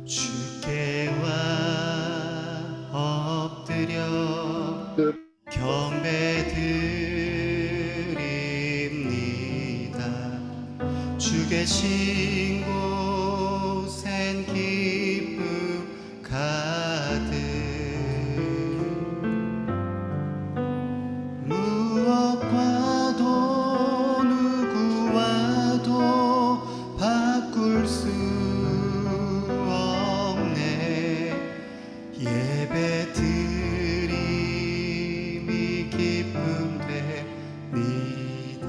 주께 와 엎드려 경배드립니다. 주 계신 곳엔 기쁨 가득 무엇과도 누구와도 바꿀 수 없네. 예배 드림이 기쁨 됩니다.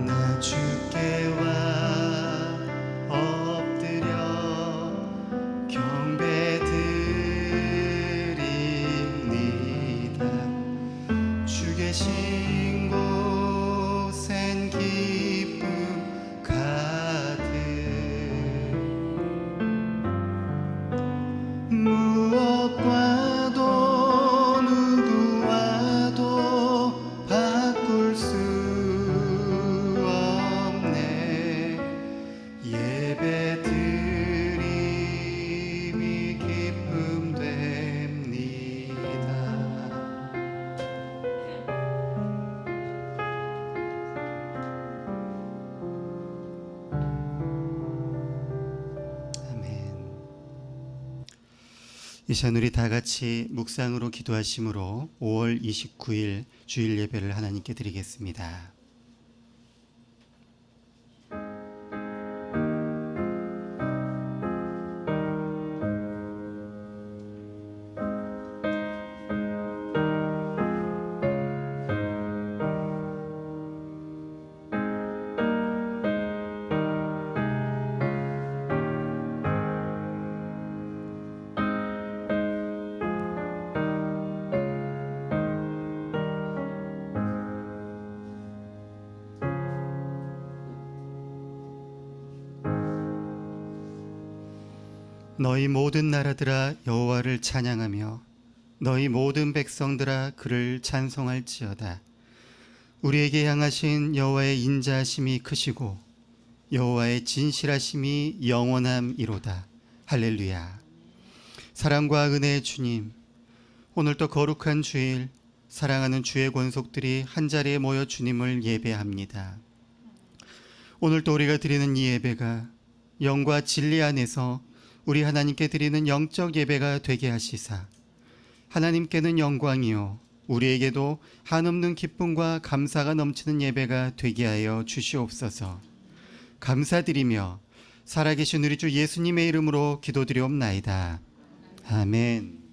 나 주께 와 엎드려 경배드립니다. 주 계신 곳엔 기쁨 가득 무엇과도 누구와도 바꿀 수 없네. 예배 드림이 기쁨 됩니다. 아멘. 이 시간 우리 다 같이 묵상으로 기도하심으로 5월 29일 주일 예배를 하나님께 드리겠습니다. 너희 모든 나라들아 여호와를 찬양하며 너희 모든 백성들아 그를 찬송할지어다. 우리에게 향하신 여호와의 인자하심이 크시고 여호와의 진실하심이 영원함이로다. 할렐루야. 사랑과 은혜의 주님, 오늘도 거룩한 주일 사랑하는 주의 권속들이 한자리에 모여 주님을 예배합니다. 오늘도 우리가 드리는 이 예배가 영과 진리 안에서 우리 하나님께 드리는 영적 예배가 되게 하시사 하나님께는 영광이요 우리에게도 한없는 기쁨과 감사가 넘치는 예배가 되게 하여 주시옵소서. 감사드리며 살아계신 우리 주 예수님의 이름으로 기도드리옵나이다. 아멘.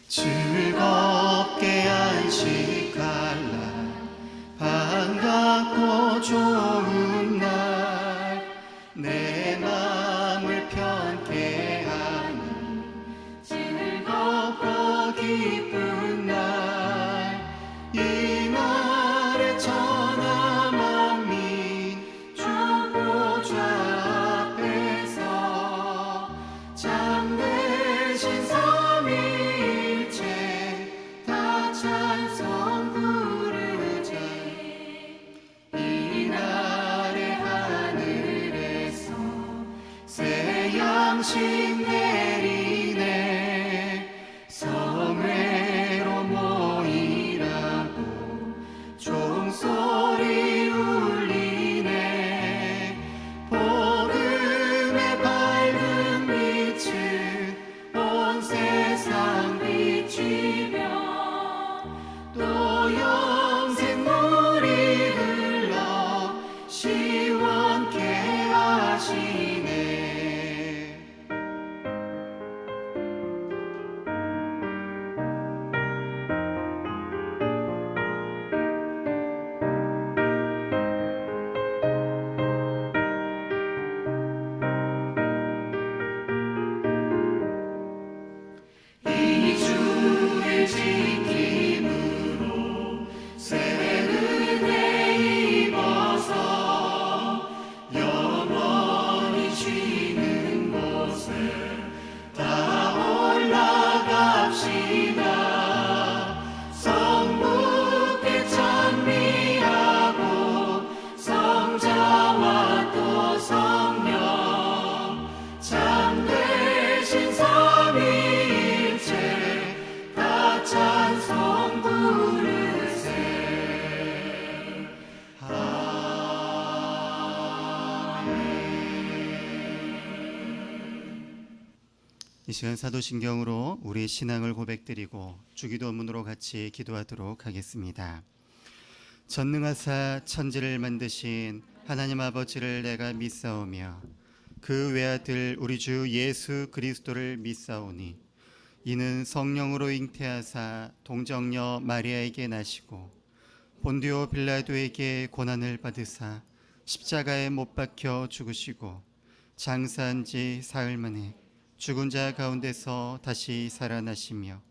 즐겁게 안식할 날 반갑고 좋은 날 내 마음을 편케 이 시간 사도신경으로 우리의 신앙을 고백드리고 주기도문으로 같이 기도하도록 하겠습니다. 전능하사 천지를 만드신 하나님 아버지를 내가 믿사오며 그 외아들 우리 주 예수 그리스도를 믿사오니 이는 성령으로 잉태하사 동정녀 마리아에게 나시고 본디오 빌라도에게 고난을 받으사 십자가에 못 박혀 죽으시고 장사한 지 사흘 만에 죽은 자 가운데서 다시 살아나시며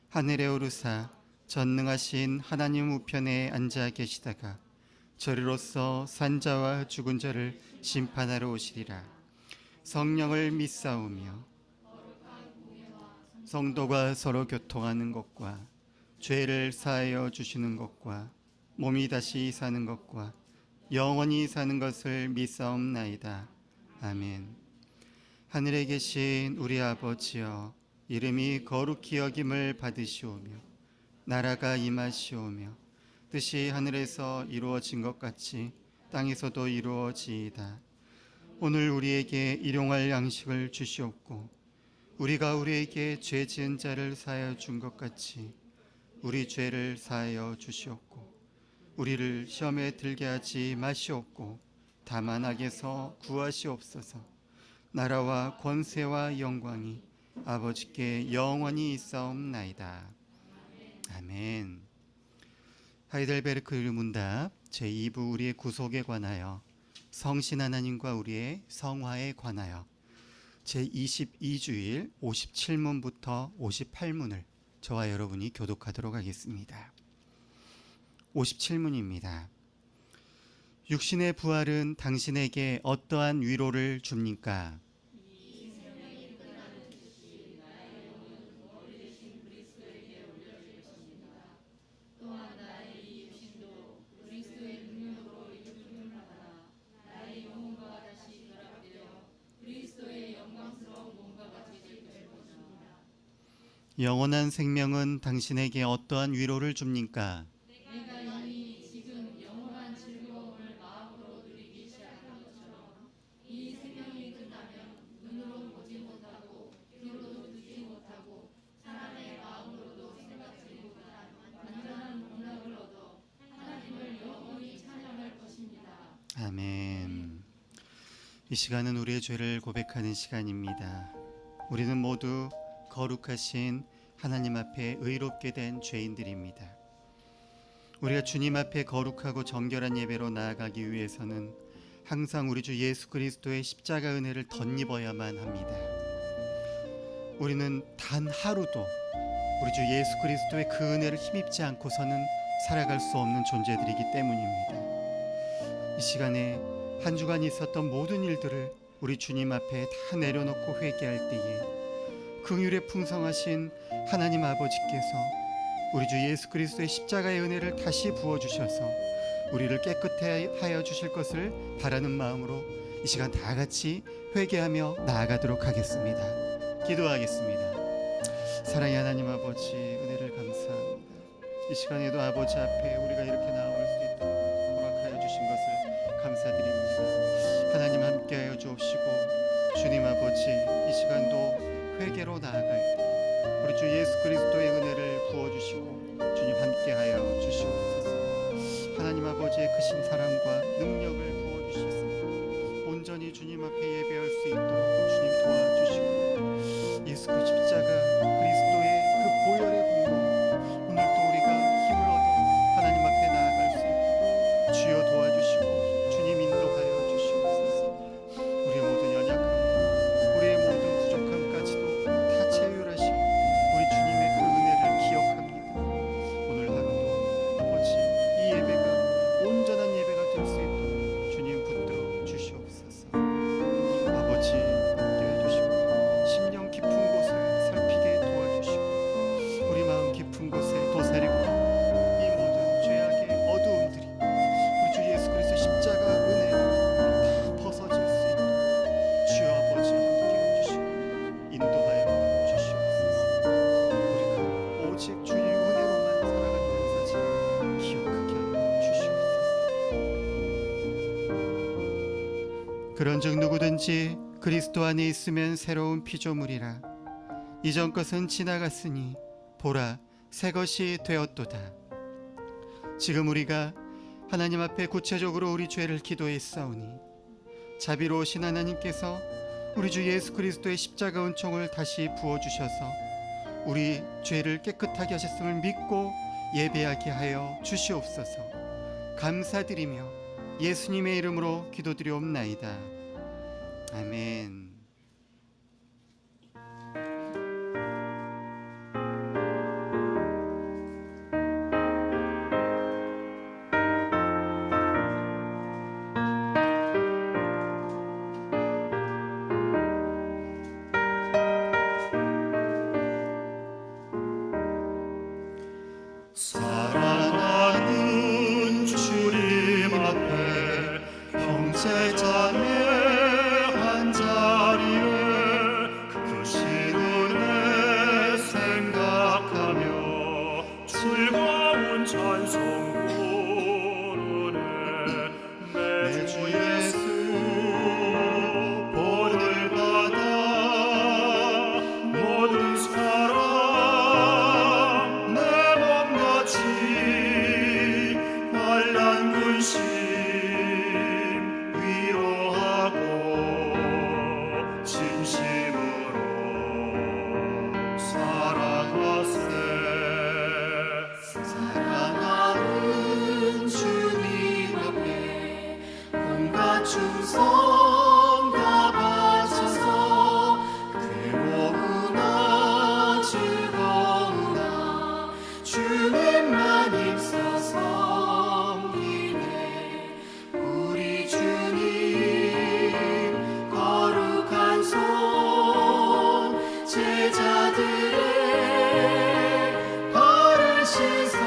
하늘에 오르사 전능하신 하나님 우편에 앉아 계시다가 저리로서 산자와 죽은 자를 심판하러 오시리라. 성령을 믿사오며 성도가 서로 교통하는 것과 죄를 사하여 주시는 것과 몸이 다시 사는 것과 영원히 사는 것을 믿사옵나이다. 아멘. 하늘에 계신 우리 아버지여, 이름이 거룩히 여김을 받으시오며 나라가 임하시오며 뜻이 하늘에서 이루어진 것 같이 땅에서도 이루어지이다. 오늘 우리에게 일용할 양식을 주시옵고 우리가 우리에게 죄 지은 자를 사하여 준 것 같이 우리 죄를 사하여 주시옵고 우리를 시험에 들게 하지 마시옵고 다만 악에서 구하시옵소서. 나라와 권세와 영광이 아버지께 영원히 있사옵나이다. 아멘. 하이델베르크 문답 제2부 우리의 구속에 관하여, 성신 하나님과 우리의 성화에 관하여 제22주일 57문부터 58문을 저와 여러분이 교독하도록 하겠습니다. 57문입니다. 육신의 부활은 당신에게 어떠한 위로를 줍니까? 영원한 생명은 당신에게 어떠한 위로를 줍니까? 아멘. 이 시간은 우리의 죄를 고백하는 시간입니다. 우리는 모두 거룩하신 하나님 앞에 의롭게 된 죄인들입니다. 우리가 주님 앞에 거룩하고 정결한 예배로 나아가기 위해서는 항상 우리 주 예수 그리스도의 십자가 은혜를 덧입어야만 합니다. 우리는 단 하루도 우리 주 예수 그리스도의 그 은혜를 힘입지 않고서는 살아갈 수 없는 존재들이기 때문입니다. 이 시간에 한 주간 있었던 모든 일들을 우리 주님 앞에 다 내려놓고 회개할 때에 긍휼에 풍성하신 하나님 아버지께서 우리 주 예수 그리스도의 십자가의 은혜를 다시 부어주셔서 우리를 깨끗해 하여 주실 것을 바라는 마음으로 이 시간 다 같이 회개하며 나아가도록 하겠습니다. 기도하겠습니다. 사랑의 하나님 아버지, 은혜를 감사합니다. 이 시간에도 아버지 앞에 우리가 이렇게 나올 수 있도록 허락하여 주신 것을 감사드립니다. 하나님 함께하여 주옵시고 주님 아버지, 이 시간도 회개로 나아갈 때 우리 주 예수 그리스도의 은혜를 부어주시고 주님 함께하여 주시옵소서. 하나님 아버지의 크신 사랑과 능력을 부어주셔서 온전히 주님 앞에 예배할 수 있도록 주님 도와주시고 예수 그 십자가 그리스도의 그 보혈의 공로, 오늘 또 우리가 힘을 얻어 하나님 앞에 나아갈 수 있도록 주여 도와주시고 주님 인도하여 주시옵소서. 우리의 모든 연약함, 우리의 모든 부족함까지도 다 채율하시고 우리 주님의 그 은혜를 기억합니다. 오늘 하루도 아버지, 이 예배가 온전한 예배가 될 수 있도록 주님 붙들어 주시옵소서. 아버지 함께해 주시고 심령 깊은 곳을 살피게 도와주시고 우리 마음 깊은 곳에 도사리고 이 모든 죄악의 어두움들이 우리 주 예수 그리스도 십자가 은혜로 다 벗어질 수 있도록 주여 아버지 함께해 주시고 인도하여 주시옵소서. 우리가 오직 주의 은혜로만 살아간다는 사실 기억하게 하여 주시옵소서. 그런즉 누구든지 그리스도 안에 있으면 새로운 피조물이라. 이전 것은 지나갔으니 보라 새 것이 되었도다. 지금 우리가 하나님 앞에 구체적으로 우리 죄를 기도했사오니 자비로우신 하나님께서 우리 주 예수 그리스도의 십자가 은총을 다시 부어주셔서 우리 죄를 깨끗하게 하셨음을 믿고 예배하게 하여 주시옵소서. 감사드리며 예수님의 이름으로 기도드리옵나이다. 아멘. 사랑하는 주님 앞에 형제자매 한자리에 크신 은혜 생각하며 즐거운 찬송 부르네. 내 주 예수 본을 받아 모든 사람 내 몸같이 환난 근심 위로하고 진심으로 사랑하세. 사랑하는 주님 앞에 온갖 충성 다 바쳐서 괴로우나 즐거우나 주님만 힘써 섬기네. 우리 주님 거룩한 손 제자들의 발을 씻어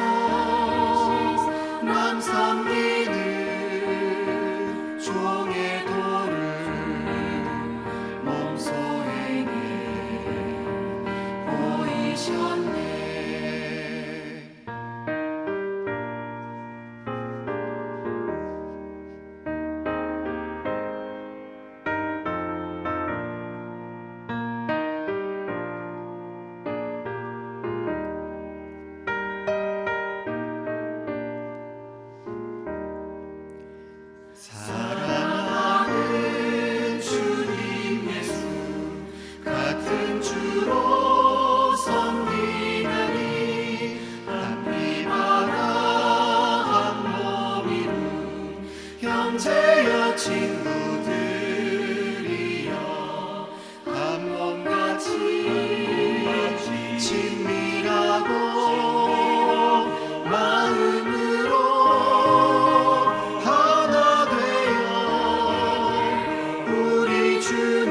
남 섬기는 종의 도를 몸소에게 보이셨네. 사랑하는 주님 예수 같은 주로 섬기나니 한피바다 한 몸이룬 형제여 친구들이여 한 몸같이 친밀하고 마음으로 하나 되어 우리 주님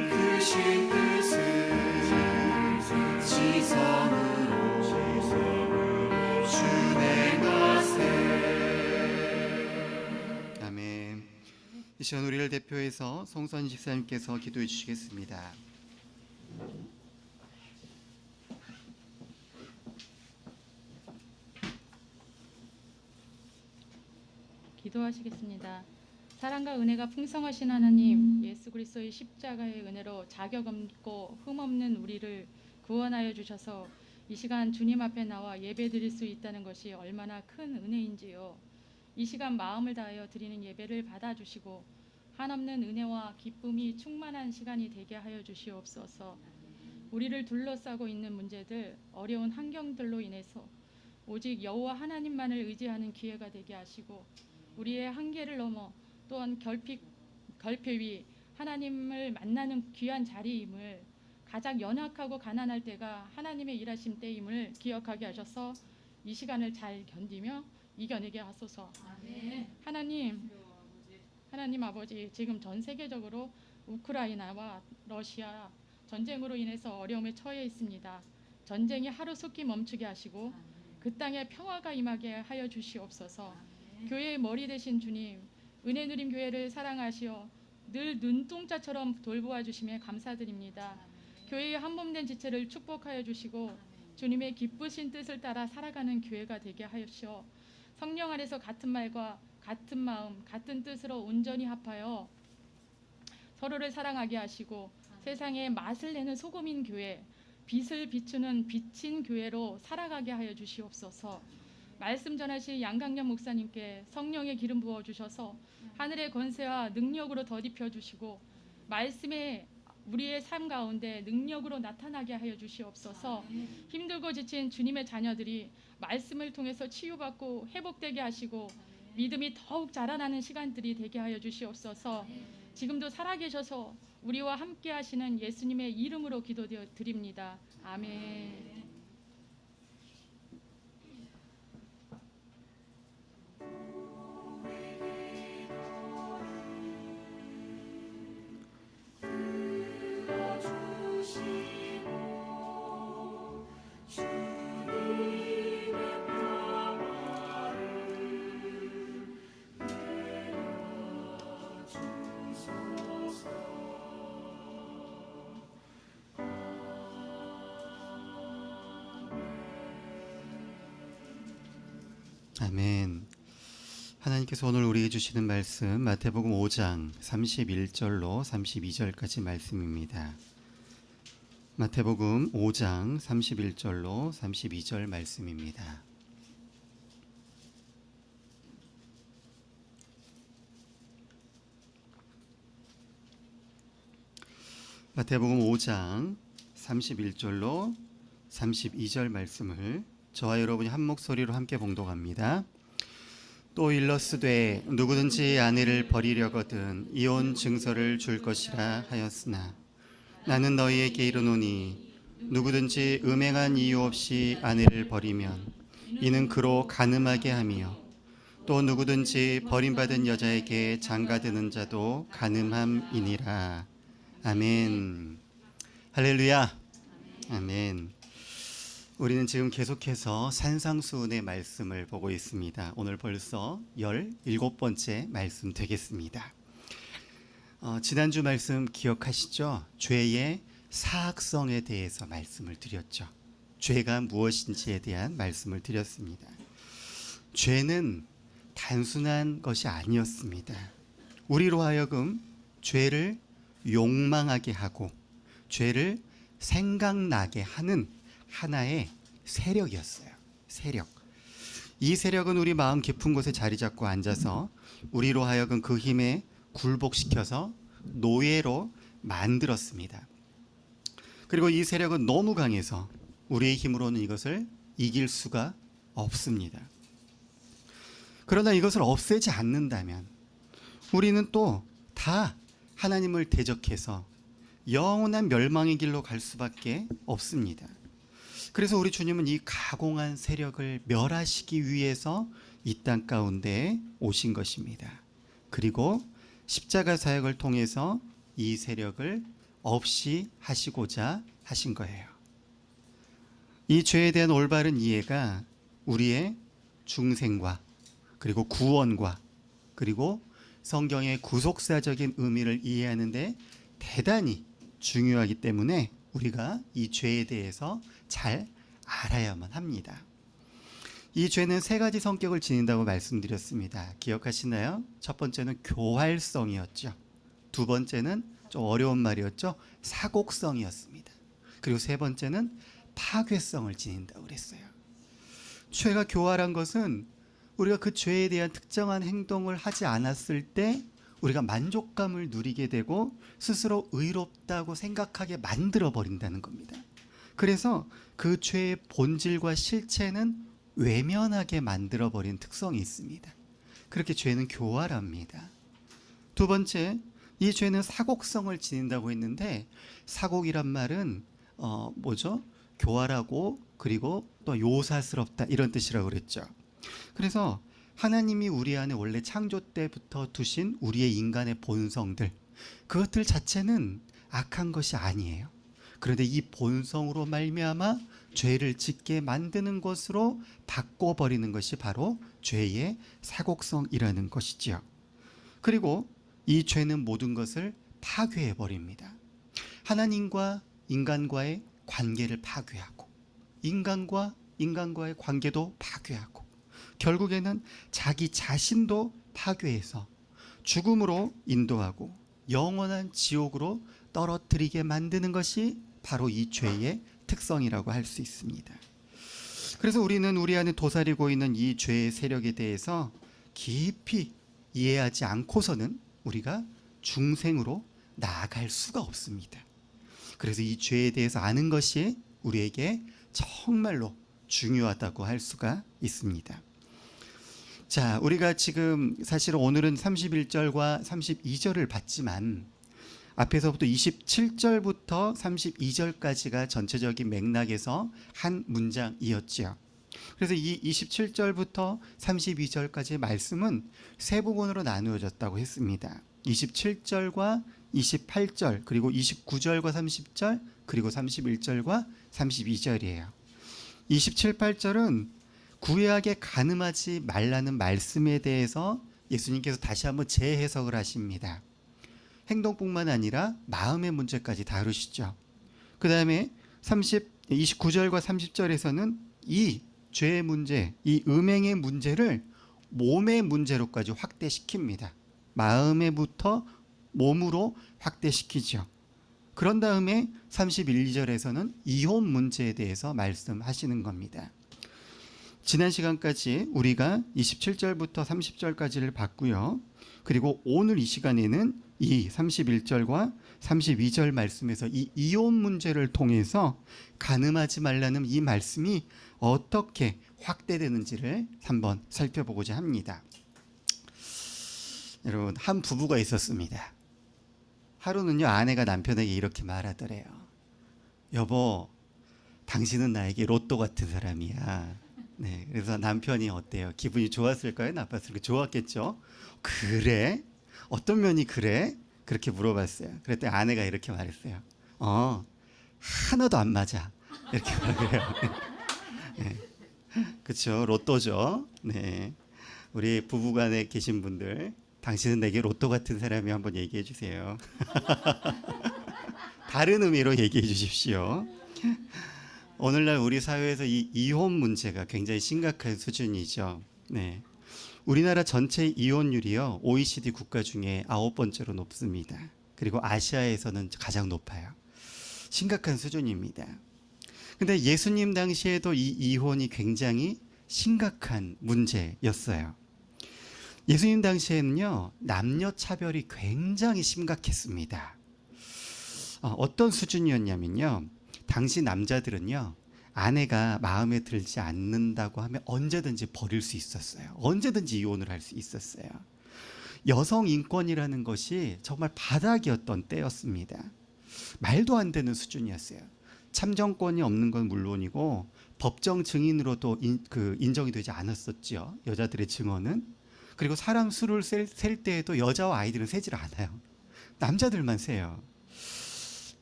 크신 뜻을 지성으로 준행하세. 아멘. 이 시간 우리를 대표해서 송선 집사님께서 기도해 주시겠습니다. 기도하시겠습니다. 사랑과 은혜가 풍성하신 하나님, 예수 그리스도의 십자가의 은혜로 자격 없고 흠없는 우리를 구원하여 주셔서 이 시간 주님 앞에 나와 예배드릴 수 있다는 것이 얼마나 큰 은혜인지요. 이 시간 마음을 다하여 드리는 예배를 받아주시고 한없는 은혜와 기쁨이 충만한 시간이 되게 하여 주시옵소서. 우리를 둘러싸고 있는 문제들, 어려운 환경들로 인해서 오직 여호와 하나님만을 의지하는 기회가 되게 하시고 우리의 한계를 넘어 또한 결핍 위 하나님을 만나는 귀한 자리임을, 가장 연약하고 가난할 때가 하나님의 일하심 때임을 기억하게 하셔서 이 시간을 잘 견디며 이겨내게 하소서. 아멘. 하나님 아버지, 지금 전 세계적으로 우크라이나와 러시아 전쟁으로 인해서 어려움에 처해 있습니다. 전쟁이 하루속히 멈추게 하시고 그 땅에 평화가 임하게 하여 주시옵소서. 교회의 머리 되신 주님, 은혜 누림 교회를 사랑하시어 늘 눈동자처럼 돌보아 주심에 감사드립니다. 교회의 한몸된 지체를 축복하여 주시고 주님의 기쁘신 뜻을 따라 살아가는 교회가 되게 하시어 성령 안에서 같은 말과 같은 마음, 같은 뜻으로 온전히 합하여 서로를 사랑하게 하시고 세상에 맛을 내는 소금인 교회, 빛을 비추는 빛인 교회로 살아가게 하여 주시옵소서. 말씀 전하신 양강년 목사님께 성령의 기름 부어 주셔서 하늘의 권세와 능력으로 덧입혀 주시고 말씀에 우리의 삶 가운데 능력으로 나타나게 하여 주시옵소서. 힘들고 지친 주님의 자녀들이 말씀을 통해서 치유받고 회복되게 하시고 믿음이 더욱 자라나는 시간들이 되게 하여 주시옵소서. 지금도 살아계셔서 우리와 함께 하시는 예수님의 이름으로 기도드립니다. 아멘. 아멘. 하나님께서 오늘 우리에게 주시는 말씀 마태복음 5장 31절로 32절까지 말씀입니다. 마태복음 5장 31절로 32절 말씀입니다. 마태복음 5장 31절로 32절 말씀을 저와 여러분이 한 목소리로 함께 봉독합니다. 또 일러스되 누구든지 아내를 버리려거든 이혼 증서를 줄 것이라 하였으나 나는 너희에게 이르노니 누구든지 음행한 이유 없이 아내를 버리면 이는 그로 간음하게 하며 또 누구든지 버림받은 여자에게 장가드는 자도 간음함이니라. 아멘. 할렐루야. 아멘. 우리는 지금 계속해서 산상수훈의 말씀을 보고 있습니다. 오늘 벌써 17번째 말씀 되겠습니다. 지난주 말씀 기억하시죠? 죄의 사악성에 대해서 말씀을 드렸죠. 죄가 무엇인지에 대한 말씀을 드렸습니다. 죄는 단순한 것이 아니었습니다. 우리로 하여금 죄를 욕망하게 하고 죄를 생각나게 하는 하나의 세력이었어요. 세력. 이 세력은 우리 마음 깊은 곳에 자리 잡고 앉아서 우리로 하여금 그 힘에 굴복시켜서 노예로 만들었습니다. 그리고 이 세력은 너무 강해서 우리의 힘으로는 이것을 이길 수가 없습니다. 그러나 이것을 없애지 않는다면 우리는 또 다 하나님을 대적해서 영원한 멸망의 길로 갈 수밖에 없습니다. 그래서 우리 주님은 이 가공한 세력을 멸하시기 위해서 이 땅 가운데 오신 것입니다. 그리고 십자가 사역을 통해서 이 세력을 없이 하시고자 하신 거예요. 이 죄에 대한 올바른 이해가 우리의 중생과 그리고 구원과 그리고 성경의 구속사적인 의미를 이해하는 데 대단히 중요하기 때문에 우리가 이 죄에 대해서 잘 알아야만 합니다. 이 죄는 세 가지 성격을 지닌다고 말씀드렸습니다. 기억하시나요? 첫 번째는 교활성이었죠. 두 번째는 좀 어려운 말이었죠. 사곡성이었습니다. 그리고 세 번째는 파괴성을 지닌다고 그랬어요. 죄가 교활한 것은 우리가 그 죄에 대한 특정한 행동을 하지 않았을 때 우리가 만족감을 누리게 되고 스스로 의롭다고 생각하게 만들어 버린다는 겁니다. 그래서 그 죄의 본질과 실체는 외면하게 만들어 버린 특성이 있습니다. 그렇게 죄는 교활합니다. 두 번째, 이 죄는 사곡성을 지닌다고 했는데 사곡이란 말은 뭐죠? 교활하고 그리고 또 요사스럽다 이런 뜻이라고 그랬죠. 그래서 하나님이 우리 안에 원래 창조 때부터 두신 우리의 인간의 본성들, 그것들 자체는 악한 것이 아니에요. 그런데 이 본성으로 말미암아 죄를 짓게 만드는 것으로 바꿔버리는 것이 바로 죄의 사곡성이라는 것이지요. 그리고 이 죄는 모든 것을 파괴해버립니다. 하나님과 인간과의 관계를 파괴하고 인간과 인간과의 관계도 파괴하고 결국에는 자기 자신도 파괴해서 죽음으로 인도하고 영원한 지옥으로 떨어뜨리게 만드는 것이 바로 이 죄의 특성이라고 할 수 있습니다. 그래서 우리는 우리 안에 도사리고 있는 이 죄의 세력에 대해서 깊이 이해하지 않고서는 우리가 중생으로 나아갈 수가 없습니다. 그래서 이 죄에 대해서 아는 것이 우리에게 정말로 중요하다고 할 수가 있습니다. 자, 우리가 지금 사실 오늘은 31절과 32절을 봤지만 앞에서부터 27절부터 32절까지가 전체적인 맥락에서 한 문장이었지요. 그래서 이 27절부터 32절까지의 말씀은 세 부분으로 나누어졌다고 했습니다. 27절과 28절, 그리고 29절과 30절, 그리고 31절과 32절이에요. 27, 8절은 구약에 간음하지 말라는 말씀에 대해서 예수님께서 다시 한번 재해석을 하십니다. 행동뿐만 아니라 마음의 문제까지 다루시죠. 그 다음에 29절과 30절에서는 이 죄의 문제, 이 음행의 문제를 몸의 문제로까지 확대시킵니다. 마음에부터 몸으로 확대시키죠. 그런 다음에 31, 2절에서는 이혼 문제에 대해서 말씀하시는 겁니다. 지난 시간까지 우리가 27절부터 30절까지를 봤고요. 그리고 오늘 이 시간에는 이 31절과 32절 말씀에서 이 이혼 문제를 통해서 간음하지 말라는 이 말씀이 어떻게 확대되는지를 한번 살펴보고자 합니다. 여러분, 한 부부가 있었습니다. 하루는요, 아내가 남편에게 이렇게 말하더래요. 여보, 당신은 나에게 로또 같은 사람이야. 네, 그래서 남편이 어때요? 기분이 좋았을까요? 나빴을까요? 좋았겠죠? 그래? 어떤 면이 그래? 그렇게 물어봤어요. 그랬더니 아내가 이렇게 말했어요. 하나도 안 맞아. 이렇게 말해요. 네. 그렇죠? 로또죠. 네, 우리 부부간에 계신 분들, 당신은 내게 로또 같은 사람이 한번 얘기해 주세요. 다른 의미로 얘기해 주십시오. 오늘날 우리 사회에서 이 이혼 문제가 굉장히 심각한 수준이죠. 네, 우리나라 전체 이혼율이요, OECD 국가 중에 9번째로 높습니다. 그리고 아시아에서는 가장 높아요. 심각한 수준입니다. 근데 예수님 당시에도 이 이혼이 굉장히 심각한 문제였어요. 예수님 당시에는요, 남녀 차별이 굉장히 심각했습니다. 어떤 수준이었냐면요, 당시 남자들은요, 아내가 마음에 들지 않는다고 하면 언제든지 버릴 수 있었어요. 언제든지 이혼을 할 수 있었어요. 여성 인권이라는 것이 정말 바닥이었던 때였습니다. 말도 안 되는 수준이었어요. 참정권이 없는 건 물론이고 법정 증인으로도 인정이 되지 않았었죠. 여자들의 증언은. 그리고 사람 수를 셀 때에도 여자와 아이들은 세질 않아요. 남자들만 세요.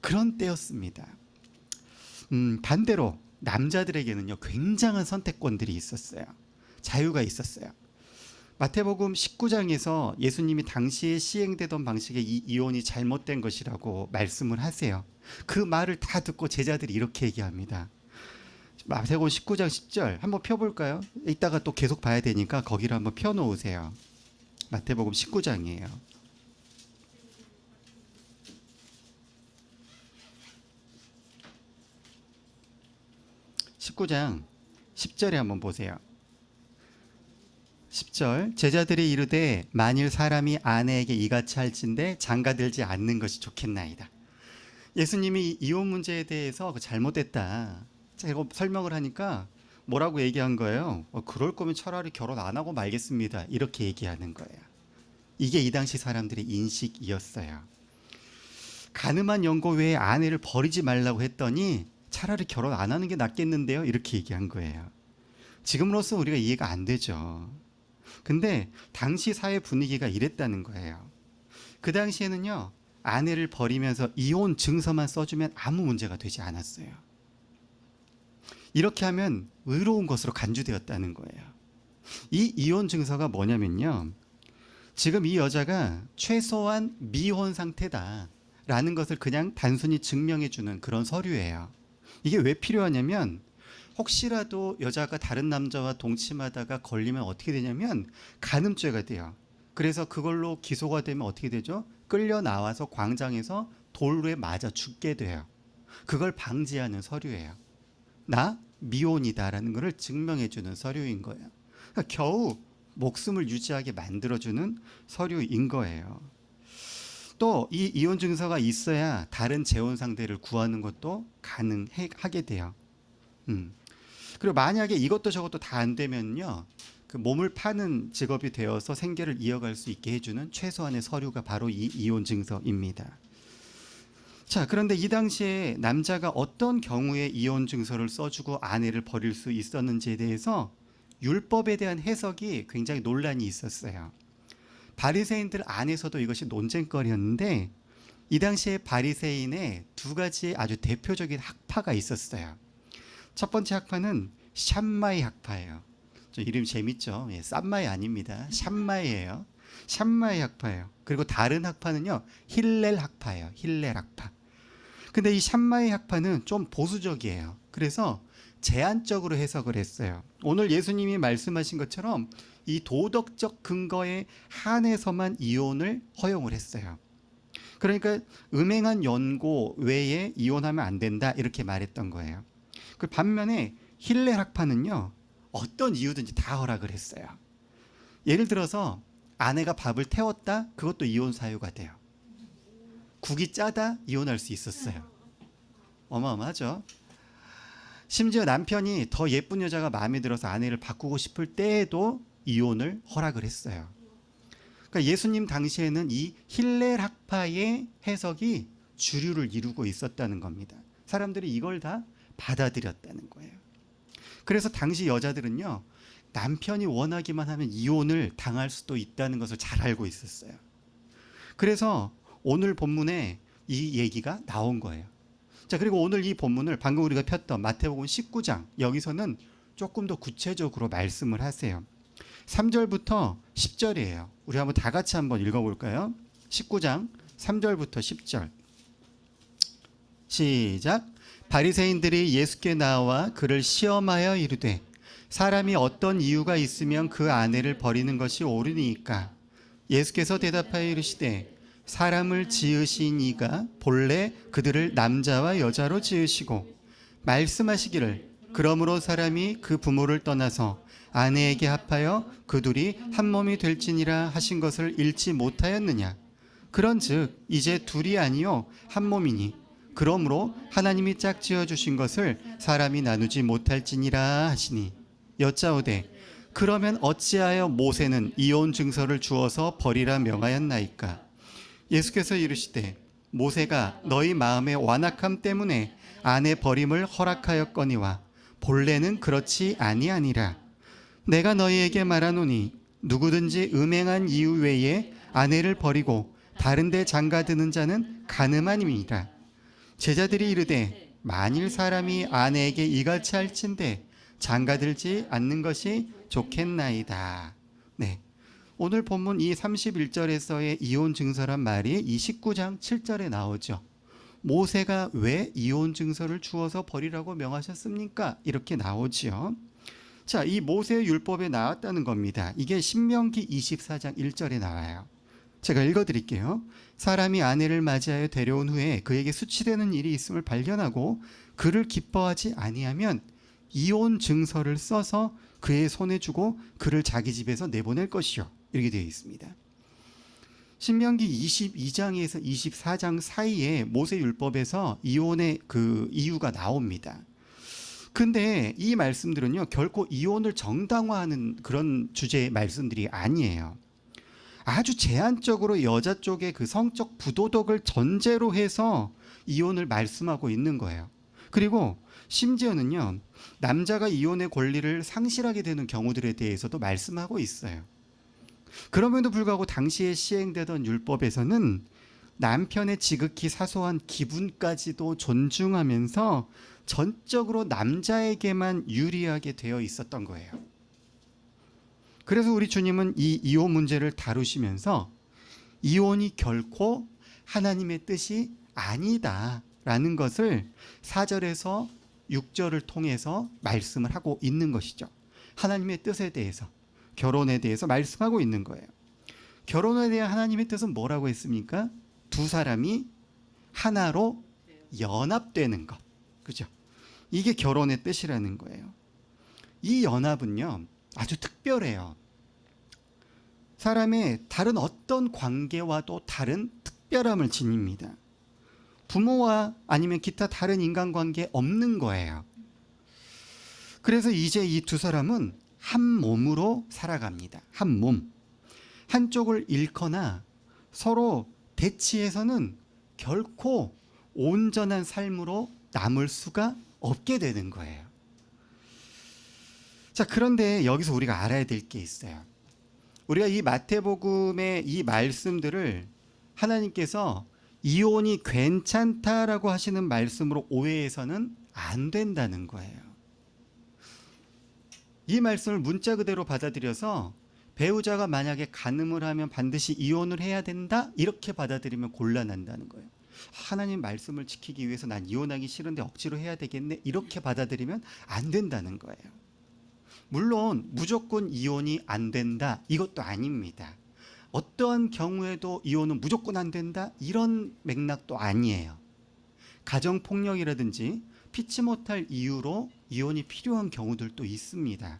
그런 때였습니다. 반대로 남자들에게는요, 굉장한 선택권들이 있었어요. 자유가 있었어요. 마태복음 19장에서 예수님이 당시에 시행되던 방식의 이 이혼이 잘못된 것이라고 말씀을 하세요. 그 말을 다 듣고 제자들이 이렇게 얘기합니다. 마태복음 19장 10절 한번 펴볼까요? 이따가 또 계속 봐야 되니까 거기를 한번 펴놓으세요. 마태복음 19장이에요. (19장) 10절에 한번 보세요. 10절, 제자들이 이르되 만일 사람이 아내에게 이같이 할진대 장가들지 않는 것이 좋겠나이다. 예수님이 이혼 문제에 대해서 잘못됐다, 제가 설명을 하니까 뭐라고 얘기한 거예요? 그럴 거면 차라리 결혼 안 하고 말겠습니다, 이렇게 얘기하는 거예요. 이게 이 당시 사람들의 인식이었어요. 가늠한 연고 외에 아내를 버리지 말라고 했더니 차라리 결혼 안 하는 게 낫겠는데요, 이렇게 얘기한 거예요. 지금으로서 우리가 이해가 안 되죠. 근데 당시 사회 분위기가 이랬다는 거예요. 그 당시에는요, 아내를 버리면서 이혼 증서만 써주면 아무 문제가 되지 않았어요. 이렇게 하면 의로운 것으로 간주되었다는 거예요. 이 이혼 증서가 뭐냐면요, 지금 이 여자가 최소한 미혼 상태다라는 것을 그냥 단순히 증명해 주는 그런 서류예요. 이게 왜 필요하냐면, 혹시라도 여자가 다른 남자와 동침하다가 걸리면 어떻게 되냐면 간음죄가 돼요. 그래서 그걸로 기소가 되면 어떻게 되죠? 끌려 나와서 광장에서 돌에 맞아 죽게 돼요. 그걸 방지하는 서류예요. 나 미혼이다라는 것을 증명해주는 서류인 거예요. 그러니까 겨우 목숨을 유지하게 만들어주는 서류인 거예요. 또 이 이혼 증서가 있어야 다른 재혼 상대를 구하는 것도 가능하게 돼요. 그리고 만약에 이것도 저것도 다 안 되면요, 그 몸을 파는 직업이 되어서 생계를 이어갈 수 있게 해주는 최소한의 서류가 바로 이 이혼 증서입니다. 자, 그런데 이 당시에 남자가 어떤 경우에 이혼 증서를 써주고 아내를 버릴 수 있었는지에 대해서 율법에 대한 해석이 굉장히 논란이 있었어요. 바리새인들 안에서도 이것이 논쟁거리였는데, 이 당시에 바리새인의 두 가지 아주 대표적인 학파가 있었어요. 첫 번째 학파는 샴마이 학파예요. 저 이름 재밌죠? 예, 쌈마이 아닙니다. 샴마이예요. 샴마이 학파예요. 그리고 다른 학파는요, 힐렐 학파예요. 힐렐 학파. 근데 이 샴마이 학파는 좀 보수적이에요. 그래서 제한적으로 해석을 했어요. 오늘 예수님이 말씀하신 것처럼 이 도덕적 근거에 한해서만 이혼을 허용을 했어요. 그러니까 음행한 연고 외에 이혼하면 안 된다, 이렇게 말했던 거예요. 그 반면에 힐렐 학파는요, 어떤 이유든지 다 허락을 했어요. 예를 들어서 아내가 밥을 태웠다, 그것도 이혼 사유가 돼요. 국이 짜다, 이혼할 수 있었어요. 어마어마하죠. 심지어 남편이 더 예쁜 여자가 마음에 들어서 아내를 바꾸고 싶을 때에도 이혼을 허락을 했어요. 그러니까 예수님 당시에는 이 힐렐 학파의 해석이 주류를 이루고 있었다는 겁니다. 사람들이 이걸 다 받아들였다는 거예요. 그래서 당시 여자들은요, 남편이 원하기만 하면 이혼을 당할 수도 있다는 것을 잘 알고 있었어요. 그래서 오늘 본문에 이 얘기가 나온 거예요. 자, 그리고 오늘 이 본문을 방금 우리가 폈던 마태복음 19장, 여기서는 조금 더 구체적으로 말씀을 하세요. 3절부터 10절이에요. 우리 한번 다 같이 한번 읽어볼까요? 19장 3절부터 10절. 시작. 바리새인들이 예수께 나와 그를 시험하여 이르되, 사람이 어떤 이유가 있으면 그 아내를 버리는 것이 옳으니까? 예수께서 대답하여 이르시되, 사람을 지으신 이가 본래 그들을 남자와 여자로 지으시고, 말씀하시기를 그러므로 사람이 그 부모를 떠나서 아내에게 합하여 그 둘이 한 몸이 될지니라 하신 것을 읽지 못하였느냐? 그런즉 이제 둘이 아니요 한 몸이니, 그러므로 하나님이 짝지어 주신 것을 사람이 나누지 못할지니라 하시니, 여짜오되 그러면 어찌하여 모세는 이혼 증서를 주어서 버리라 명하였나이까? 예수께서 이르시되, 모세가 너희 마음의 완악함 때문에 아내 버림을 허락하였거니와 본래는 그렇지 아니하니라. 내가 너희에게 말하노니 누구든지 음행한 이유 외에 아내를 버리고 다른 데 장가드는 자는 간음함이니라. 제자들이 이르되, 만일 사람이 아내에게 이같이 할진대 장가들지 않는 것이 좋겠나이다. 네, 오늘 본문 이 31절에서의 이혼 증서란 말이 이 19장 7절에 나오죠. 모세가 왜 이혼 증서를 주어서 버리라고 명하셨습니까? 이렇게 나오지요. 자, 이 모세의 율법에 나왔다는 겁니다. 이게 신명기 24장 1절에 나와요. 제가 읽어드릴게요. 사람이 아내를 맞이하여 데려온 후에 그에게 수치되는 일이 있음을 발견하고 그를 기뻐하지 아니하면 이혼 증서를 써서 그의 손에 주고 그를 자기 집에서 내보낼 것이요, 이렇게 되어 있습니다. 신명기 22장에서 24장 사이에 모세 율법에서 이혼의 그 이유가 나옵니다. 근데 이 말씀들은요, 결코 이혼을 정당화하는 그런 주제의 말씀들이 아니에요. 아주 제한적으로 여자 쪽의 그 성적 부도덕을 전제로 해서 이혼을 말씀하고 있는 거예요. 그리고 심지어는요, 남자가 이혼의 권리를 상실하게 되는 경우들에 대해서도 말씀하고 있어요. 그럼에도 불구하고 당시에 시행되던 율법에서는 남편의 지극히 사소한 기분까지도 존중하면서 전적으로 남자에게만 유리하게 되어 있었던 거예요. 그래서 우리 주님은 이 이혼 문제를 다루시면서 이혼이 결코 하나님의 뜻이 아니다라는 것을 4절에서 6절을 통해서 말씀을 하고 있는 것이죠. 하나님의 뜻에 대해서, 결혼에 대해서 말씀하고 있는 거예요. 결혼에 대한 하나님의 뜻은 뭐라고 했습니까? 두 사람이 하나로 연합되는 것. 그죠? 이게 결혼의 뜻이라는 거예요. 이 연합은요, 아주 특별해요. 사람의 다른 어떤 관계와도 다른 특별함을 지닙니다. 부모와 아니면 기타 다른 인간관계에 없는 거예요. 그래서 이제 이 두 사람은 한 몸으로 살아갑니다. 한 몸. 한쪽을 잃거나 서로 대치해서는 결코 온전한 삶으로 남을 수가 없게 되는 거예요. 자, 그런데 여기서 우리가 알아야 될 게 있어요. 우리가 이 마태복음의 이 말씀들을 하나님께서 이혼이 괜찮다라고 하시는 말씀으로 오해해서는 안 된다는 거예요. 이 말씀을 문자 그대로 받아들여서 배우자가 만약에 간음을 하면 반드시 이혼을 해야 된다 이렇게 받아들이면 곤란한다는 거예요. 하나님 말씀을 지키기 위해서 난 이혼하기 싫은데 억지로 해야 되겠네 이렇게 받아들이면 안 된다는 거예요. 물론 무조건 이혼이 안 된다 이것도 아닙니다. 어떠한 경우에도 이혼은 무조건 안 된다 이런 맥락도 아니에요. 가정폭력이라든지 피치 못할 이유로 이혼이 필요한 경우들도 있습니다.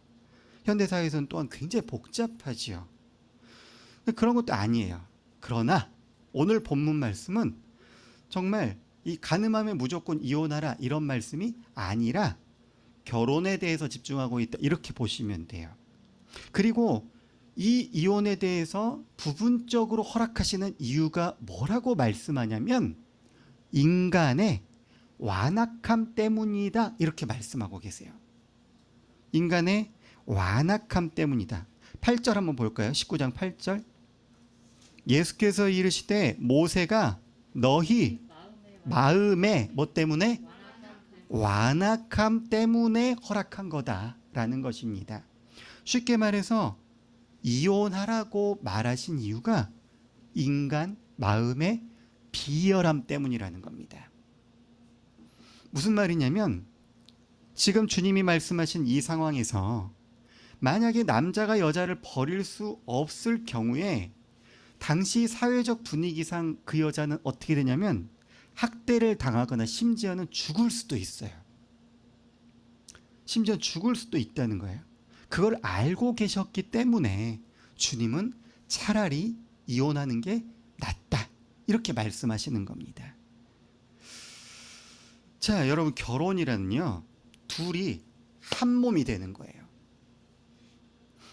현대사회에서는 또한 굉장히 복잡하지요. 그런 것도 아니에요. 그러나 오늘 본문 말씀은 정말 이 간음하면 무조건 이혼하라 이런 말씀이 아니라 결혼에 대해서 집중하고 있다 이렇게 보시면 돼요. 그리고 이 이혼에 대해서 부분적으로 허락하시는 이유가 뭐라고 말씀하냐면 인간의 완악함 때문이다 이렇게 말씀하고 계세요. 인간의 완악함 때문이다. 8절 한번 볼까요? 19장 8절. 예수께서 이르시되 모세가 너희 마음에 뭐 때문에? 완악함 때문에 허락한 거다라는 것입니다. 쉽게 말해서 이혼하라고 말하신 이유가 인간 마음의 비열함 때문이라는 겁니다. 무슨 말이냐면 지금 주님이 말씀하신 이 상황에서 만약에 남자가 여자를 버릴 수 없을 경우에 당시 사회적 분위기상 그 여자는 어떻게 되냐면 학대를 당하거나 심지어는 죽을 수도 있어요. 심지어 죽을 수도 있다는 거예요. 그걸 알고 계셨기 때문에 주님은 차라리 이혼하는 게 낫다 이렇게 말씀하시는 겁니다. 자, 여러분 결혼이라는요 둘이 한 몸이 되는 거예요.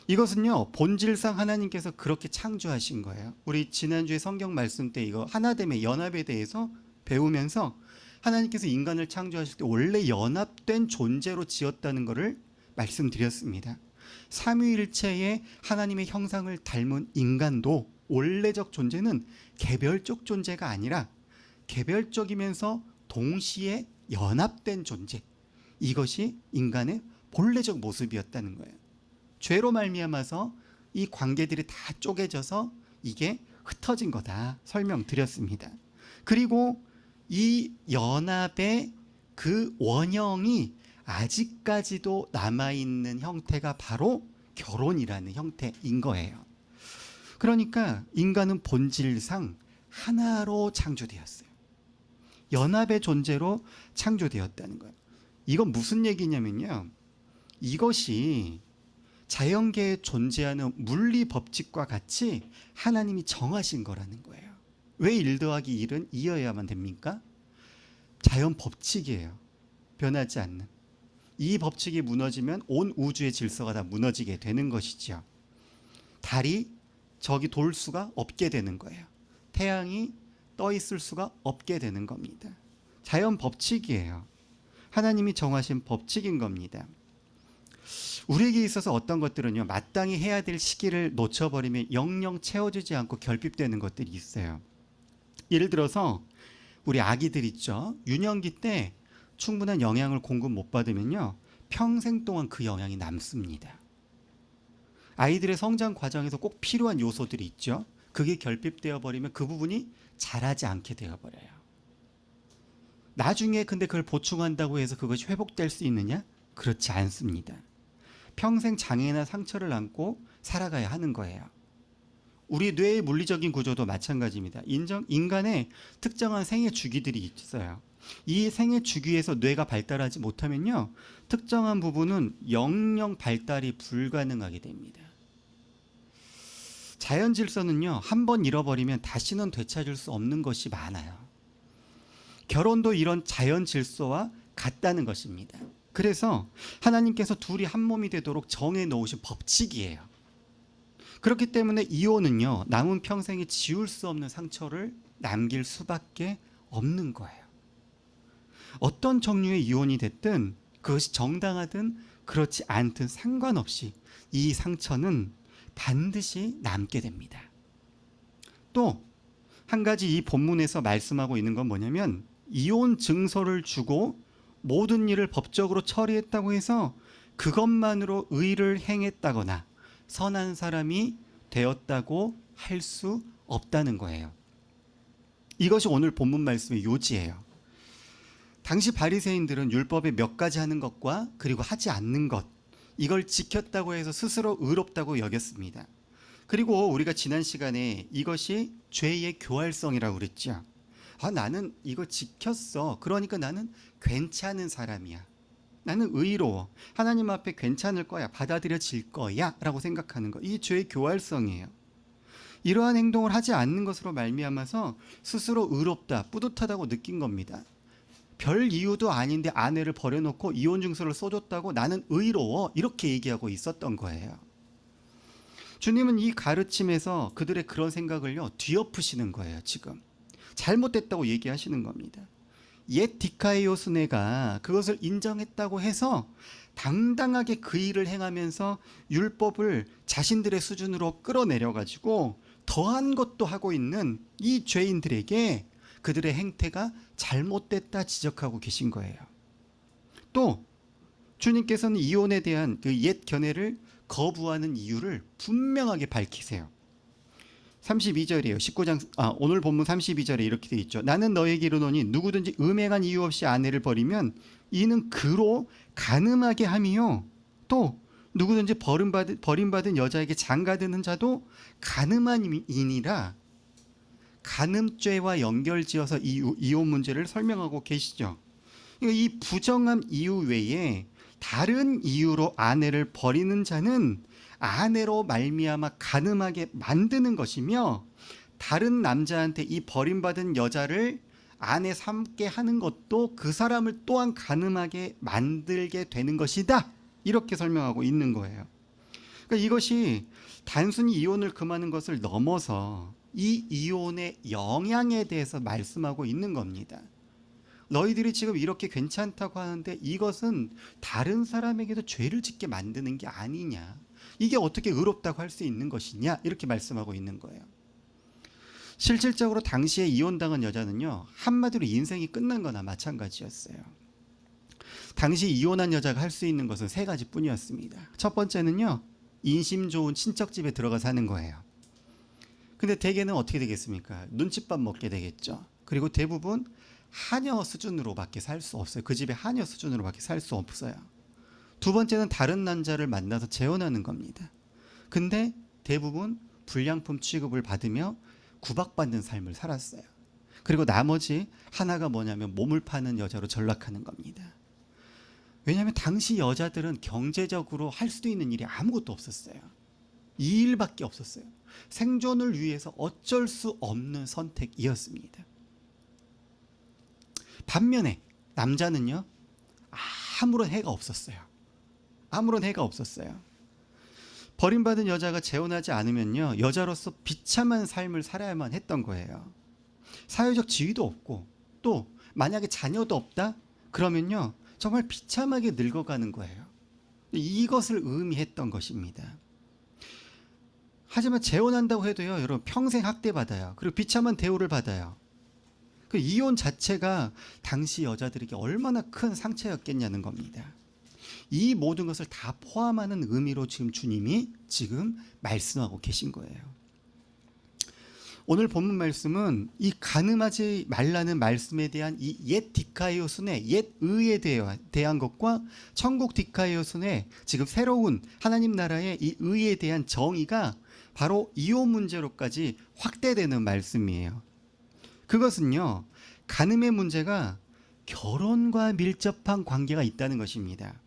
이것은요 본질상 하나님께서 그렇게 창조하신 거예요. 우리 지난주에 성경 말씀 때 이거 하나됨의 연합에 대해서 배우면서 하나님께서 인간을 창조하실 때 원래 연합된 존재로 지었다는 것을 말씀드렸습니다. 삼위일체의 하나님의 형상을 닮은 인간도 원래적 존재는 개별적 존재가 아니라 개별적이면서 동시에 연합된 존재, 이것이 인간의 본래적 모습이었다는 거예요. 죄로 말미암아서 이 관계들이 다 쪼개져서 이게 흩어진 거다 설명드렸습니다. 그리고 이 연합의 그 원형이 아직까지도 남아있는 형태가 바로 결혼이라는 형태인 거예요. 그러니까 인간은 본질상 하나로 창조되었어요. 연합의 존재로 창조되었다는 거예요. 이건 무슨 얘기냐면요, 이것이 자연계에 존재하는 물리 법칙과 같이 하나님이 정하신 거라는 거예요. 왜 1 더하기 1은 2여야만 됩니까? 자연 법칙이에요. 변하지 않는. 이 법칙이 무너지면 온 우주의 질서가 다 무너지게 되는 것이죠. 달이 저기 돌 수가 없게 되는 거예요. 태양이 떠 있을 수가 없게 되는 겁니다. 자연 법칙이에요. 하나님이 정하신 법칙인 겁니다. 우리에게 있어서 어떤 것들은요 마땅히 해야 될 시기를 놓쳐버리면 영영 채워주지 않고 결핍되는 것들이 있어요. 예를 들어서 우리 아기들 있죠. 유년기 때 충분한 영양을 공급 못 받으면요 평생 동안 그 영향이 남습니다. 아이들의 성장 과정에서 꼭 필요한 요소들이 있죠. 그게 결핍되어 버리면 그 부분이 자라지 않게 되어 버려요. 나중에 근데 그걸 보충한다고 해서 그것이 회복될 수 있느냐? 그렇지 않습니다. 평생 장애나 상처를 안고 살아가야 하는 거예요. 우리 뇌의 물리적인 구조도 마찬가지입니다. 인간의 특정한 생애 주기들이 있어요. 이 생애 주기에서 뇌가 발달하지 못하면요, 특정한 부분은 영영 발달이 불가능하게 됩니다. 자연 질서는요, 한번 잃어버리면 다시는 되찾을 수 없는 것이 많아요. 결혼도 이런 자연 질서와 같다는 것입니다. 그래서 하나님께서 둘이 한 몸이 되도록 정해 놓으신 법칙이에요. 그렇기 때문에 이혼은요, 남은 평생에 지울 수 없는 상처를 남길 수밖에 없는 거예요. 어떤 종류의 이혼이 됐든 그것이 정당하든 그렇지 않든 상관없이 이 상처는 반드시 남게 됩니다. 또 한 가지 이 본문에서 말씀하고 있는 건 뭐냐면, 이혼 증서를 주고 모든 일을 법적으로 처리했다고 해서 그것만으로 의를 행했다거나 선한 사람이 되었다고 할 수 없다는 거예요. 이것이 오늘 본문 말씀의 요지예요. 당시 바리새인들은 율법에 몇 가지 하는 것과 그리고 하지 않는 것, 이걸 지켰다고 해서 스스로 의롭다고 여겼습니다. 그리고 우리가 지난 시간에 이것이 죄의 교활성이라고 그랬죠. 나는 이거 지켰어. 그러니까 나는 괜찮은 사람이야. 나는 의로워. 하나님 앞에 괜찮을 거야. 받아들여질 거야. 라고 생각하는 것. 이 죄의 교활성이에요. 이러한 행동을 하지 않는 것으로 말미암아서 스스로 의롭다, 뿌듯하다고 느낀 겁니다. 별 이유도 아닌데 아내를 버려놓고 이혼 증서를 써줬다고 나는 의로워, 이렇게 얘기하고 있었던 거예요. 주님은 이 가르침에서 그들의 그런 생각을요, 뒤엎으시는 거예요. 지금 잘못됐다고 얘기하시는 겁니다. 옛 디카이오 수네가 그것을 인정했다고 해서 당당하게 그 일을 행하면서 율법을 자신들의 수준으로 끌어내려가지고 더한 것도 하고 있는 이 죄인들에게 그들의 행태가 잘못됐다 지적하고 계신 거예요. 또 주님께서는 이혼에 대한 그 옛 견해를 거부하는 이유를 분명하게 밝히세요. 32절이에요. 19장 오늘 본문 32절에 이렇게 되어 있죠. 나는 너에게 이르노니 누구든지 음행한 이유 없이 아내를 버리면 이는 그로 간음하게 함이요, 또 누구든지 버림받은 여자에게 장가드는 자도 간음한이니라. 간음죄와 연결지어서 이혼 문제를 설명하고 계시죠. 이 부정한 이유 외에 다른 이유로 아내를 버리는 자는 아내로 말미암아 간음하게 만드는 것이며, 다른 남자한테 이 버림받은 여자를 아내 삼게 하는 것도 그 사람을 또한 간음하게 만들게 되는 것이다, 이렇게 설명하고 있는 거예요. 그러니까 이것이 단순히 이혼을 금하는 것을 넘어서 이 이혼의 영향에 대해서 말씀하고 있는 겁니다. 너희들이 지금 이렇게 괜찮다고 하는데 이것은 다른 사람에게도 죄를 짓게 만드는 게 아니냐, 이게 어떻게 의롭다고 할 수 있는 것이냐, 이렇게 말씀하고 있는 거예요. 실질적으로 당시에 이혼당한 여자는요, 한마디로 인생이 끝난 거나 마찬가지였어요. 당시 이혼한 여자가 할 수 있는 것은 세 가지뿐이었습니다. 첫 번째는요, 인심 좋은 친척 집에 들어가 사는 거예요. 근데 대개는 어떻게 되겠습니까? 눈칫밥 먹게 되겠죠. 그리고 대부분 하녀 수준으로밖에 살 수 없어요. 그 집에 하녀 수준으로밖에 살 수 없어요. 두 번째는 다른 남자를 만나서 재혼하는 겁니다. 근데 대부분 불량품 취급을 받으며 구박받는 삶을 살았어요. 그리고 나머지 하나가 뭐냐면 몸을 파는 여자로 전락하는 겁니다. 왜냐하면 당시 여자들은 경제적으로 할 수도 있는 일이 아무것도 없었어요. 이 일밖에 없었어요. 생존을 위해서 어쩔 수 없는 선택이었습니다. 반면에 남자는요, 아무런 해가 없었어요. 아무런 해가 없었어요. 버림받은 여자가 재혼하지 않으면요, 여자로서 비참한 삶을 살아야만 했던 거예요. 사회적 지위도 없고, 또 만약에 자녀도 없다? 그러면요, 정말 비참하게 늙어가는 거예요. 이것을 의미했던 것입니다. 하지만 재혼한다고 해도요, 여러분 평생 학대받아요. 그리고 비참한 대우를 받아요. 그 이혼 자체가 당시 여자들에게 얼마나 큰 상처였겠냐는 겁니다. 이 모든 것을 다 포함하는 의미로 지금 주님이 지금 말씀하고 계신 거예요. 오늘 본문 말씀은 이 간음하지 말라는 말씀에 대한 이 옛 디카이오순의 옛 의에 대한 것과 천국 디카이오순의 지금 새로운 하나님 나라의 이 의에 대한 정의가 바로 이혼 문제로까지 확대되는 말씀이에요. 그것은요, 간음의 문제가 결혼과 밀접한 관계가 있다는 것입니다.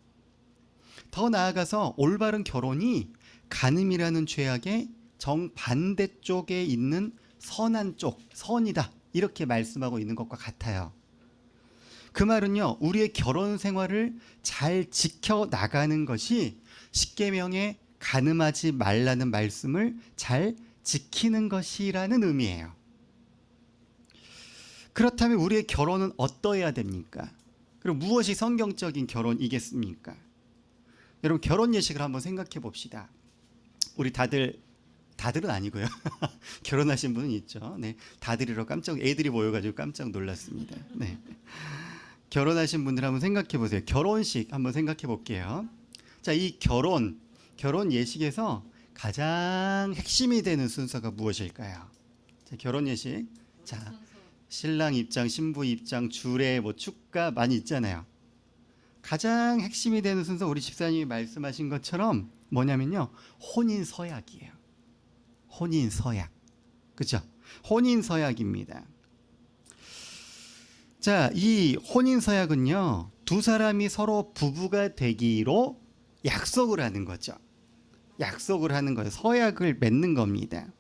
더 나아가서 올바른 결혼이 간음이라는 죄악의 정반대쪽에 있는 선한 쪽, 선이다, 이렇게 말씀하고 있는 것과 같아요. 그 말은요, 우리의 결혼 생활을 잘 지켜나가는 것이 십계명에 간음하지 말라는 말씀을 잘 지키는 것이라는 의미예요. 그렇다면 우리의 결혼은 어떠해야 됩니까? 그리고 무엇이 성경적인 결혼이겠습니까? 여러분, 결혼 예식을 한번 생각해 봅시다. 우리 다들은 아니고요. 결혼하신 분은 있죠. 네, 다들이로 애들이 모여가지고 깜짝 놀랐습니다. 네. 결혼하신 분들 한번 생각해 보세요. 결혼식 한번 생각해 볼게요. 자, 이 결혼 예식에서 가장 핵심이 되는 순서가 무엇일까요? 자, 결혼 예식. 자, 신랑 입장, 신부 입장, 주례, 축가 많이 있잖아요. 가장 핵심이 되는 순서, 우리 집사님이 말씀하신 것처럼 뭐냐면요, 혼인 서약이에요. 혼인 서약. 그죠? 혼인 서약입니다. 자, 이 혼인 서약은요, 두 사람이 서로 부부가 되기로 약속을 하는 거죠. 약속을 하는 거예요. 서약을 맺는 겁니다.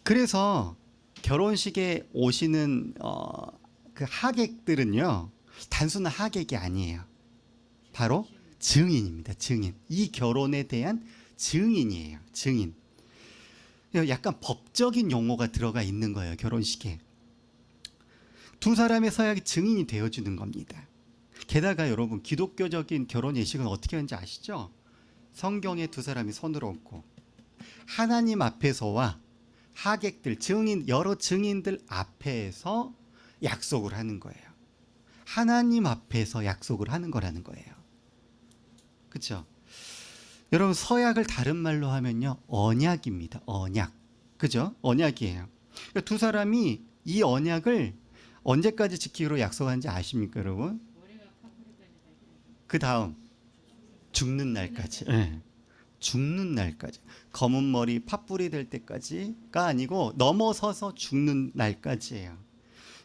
그래서 결혼식에 오시는 그 하객들은요, 단순한 하객이 아니에요. 바로 증인입니다. 증인. 이 결혼에 대한 증인이에요. 증인. 약간 법적인 용어가 들어가 있는 거예요. 결혼식에. 두 사람의 서약이 증인이 되어주는 겁니다. 게다가 여러분, 기독교적인 결혼 예식은 어떻게 하는지 아시죠? 성경에 두 사람이 손을 얹고 하나님 앞에서와 하객들, 여러 증인들 앞에서 약속을 하는 거예요. 하나님 앞에서 약속을 하는 거라는 거예요. 그렇죠? 여러분, 서약을 다른 말로 하면요, 언약입니다. 언약. 그죠? 언약이에요. 그러니까 두 사람이 이 언약을 언제까지 지키기로 약속하는지 아십니까, 여러분? 그 다음 죽는 날까지. 네. 죽는 날까지. 검은 머리 팥불이 될 때까지가 아니고 넘어서서 죽는 날까지예요.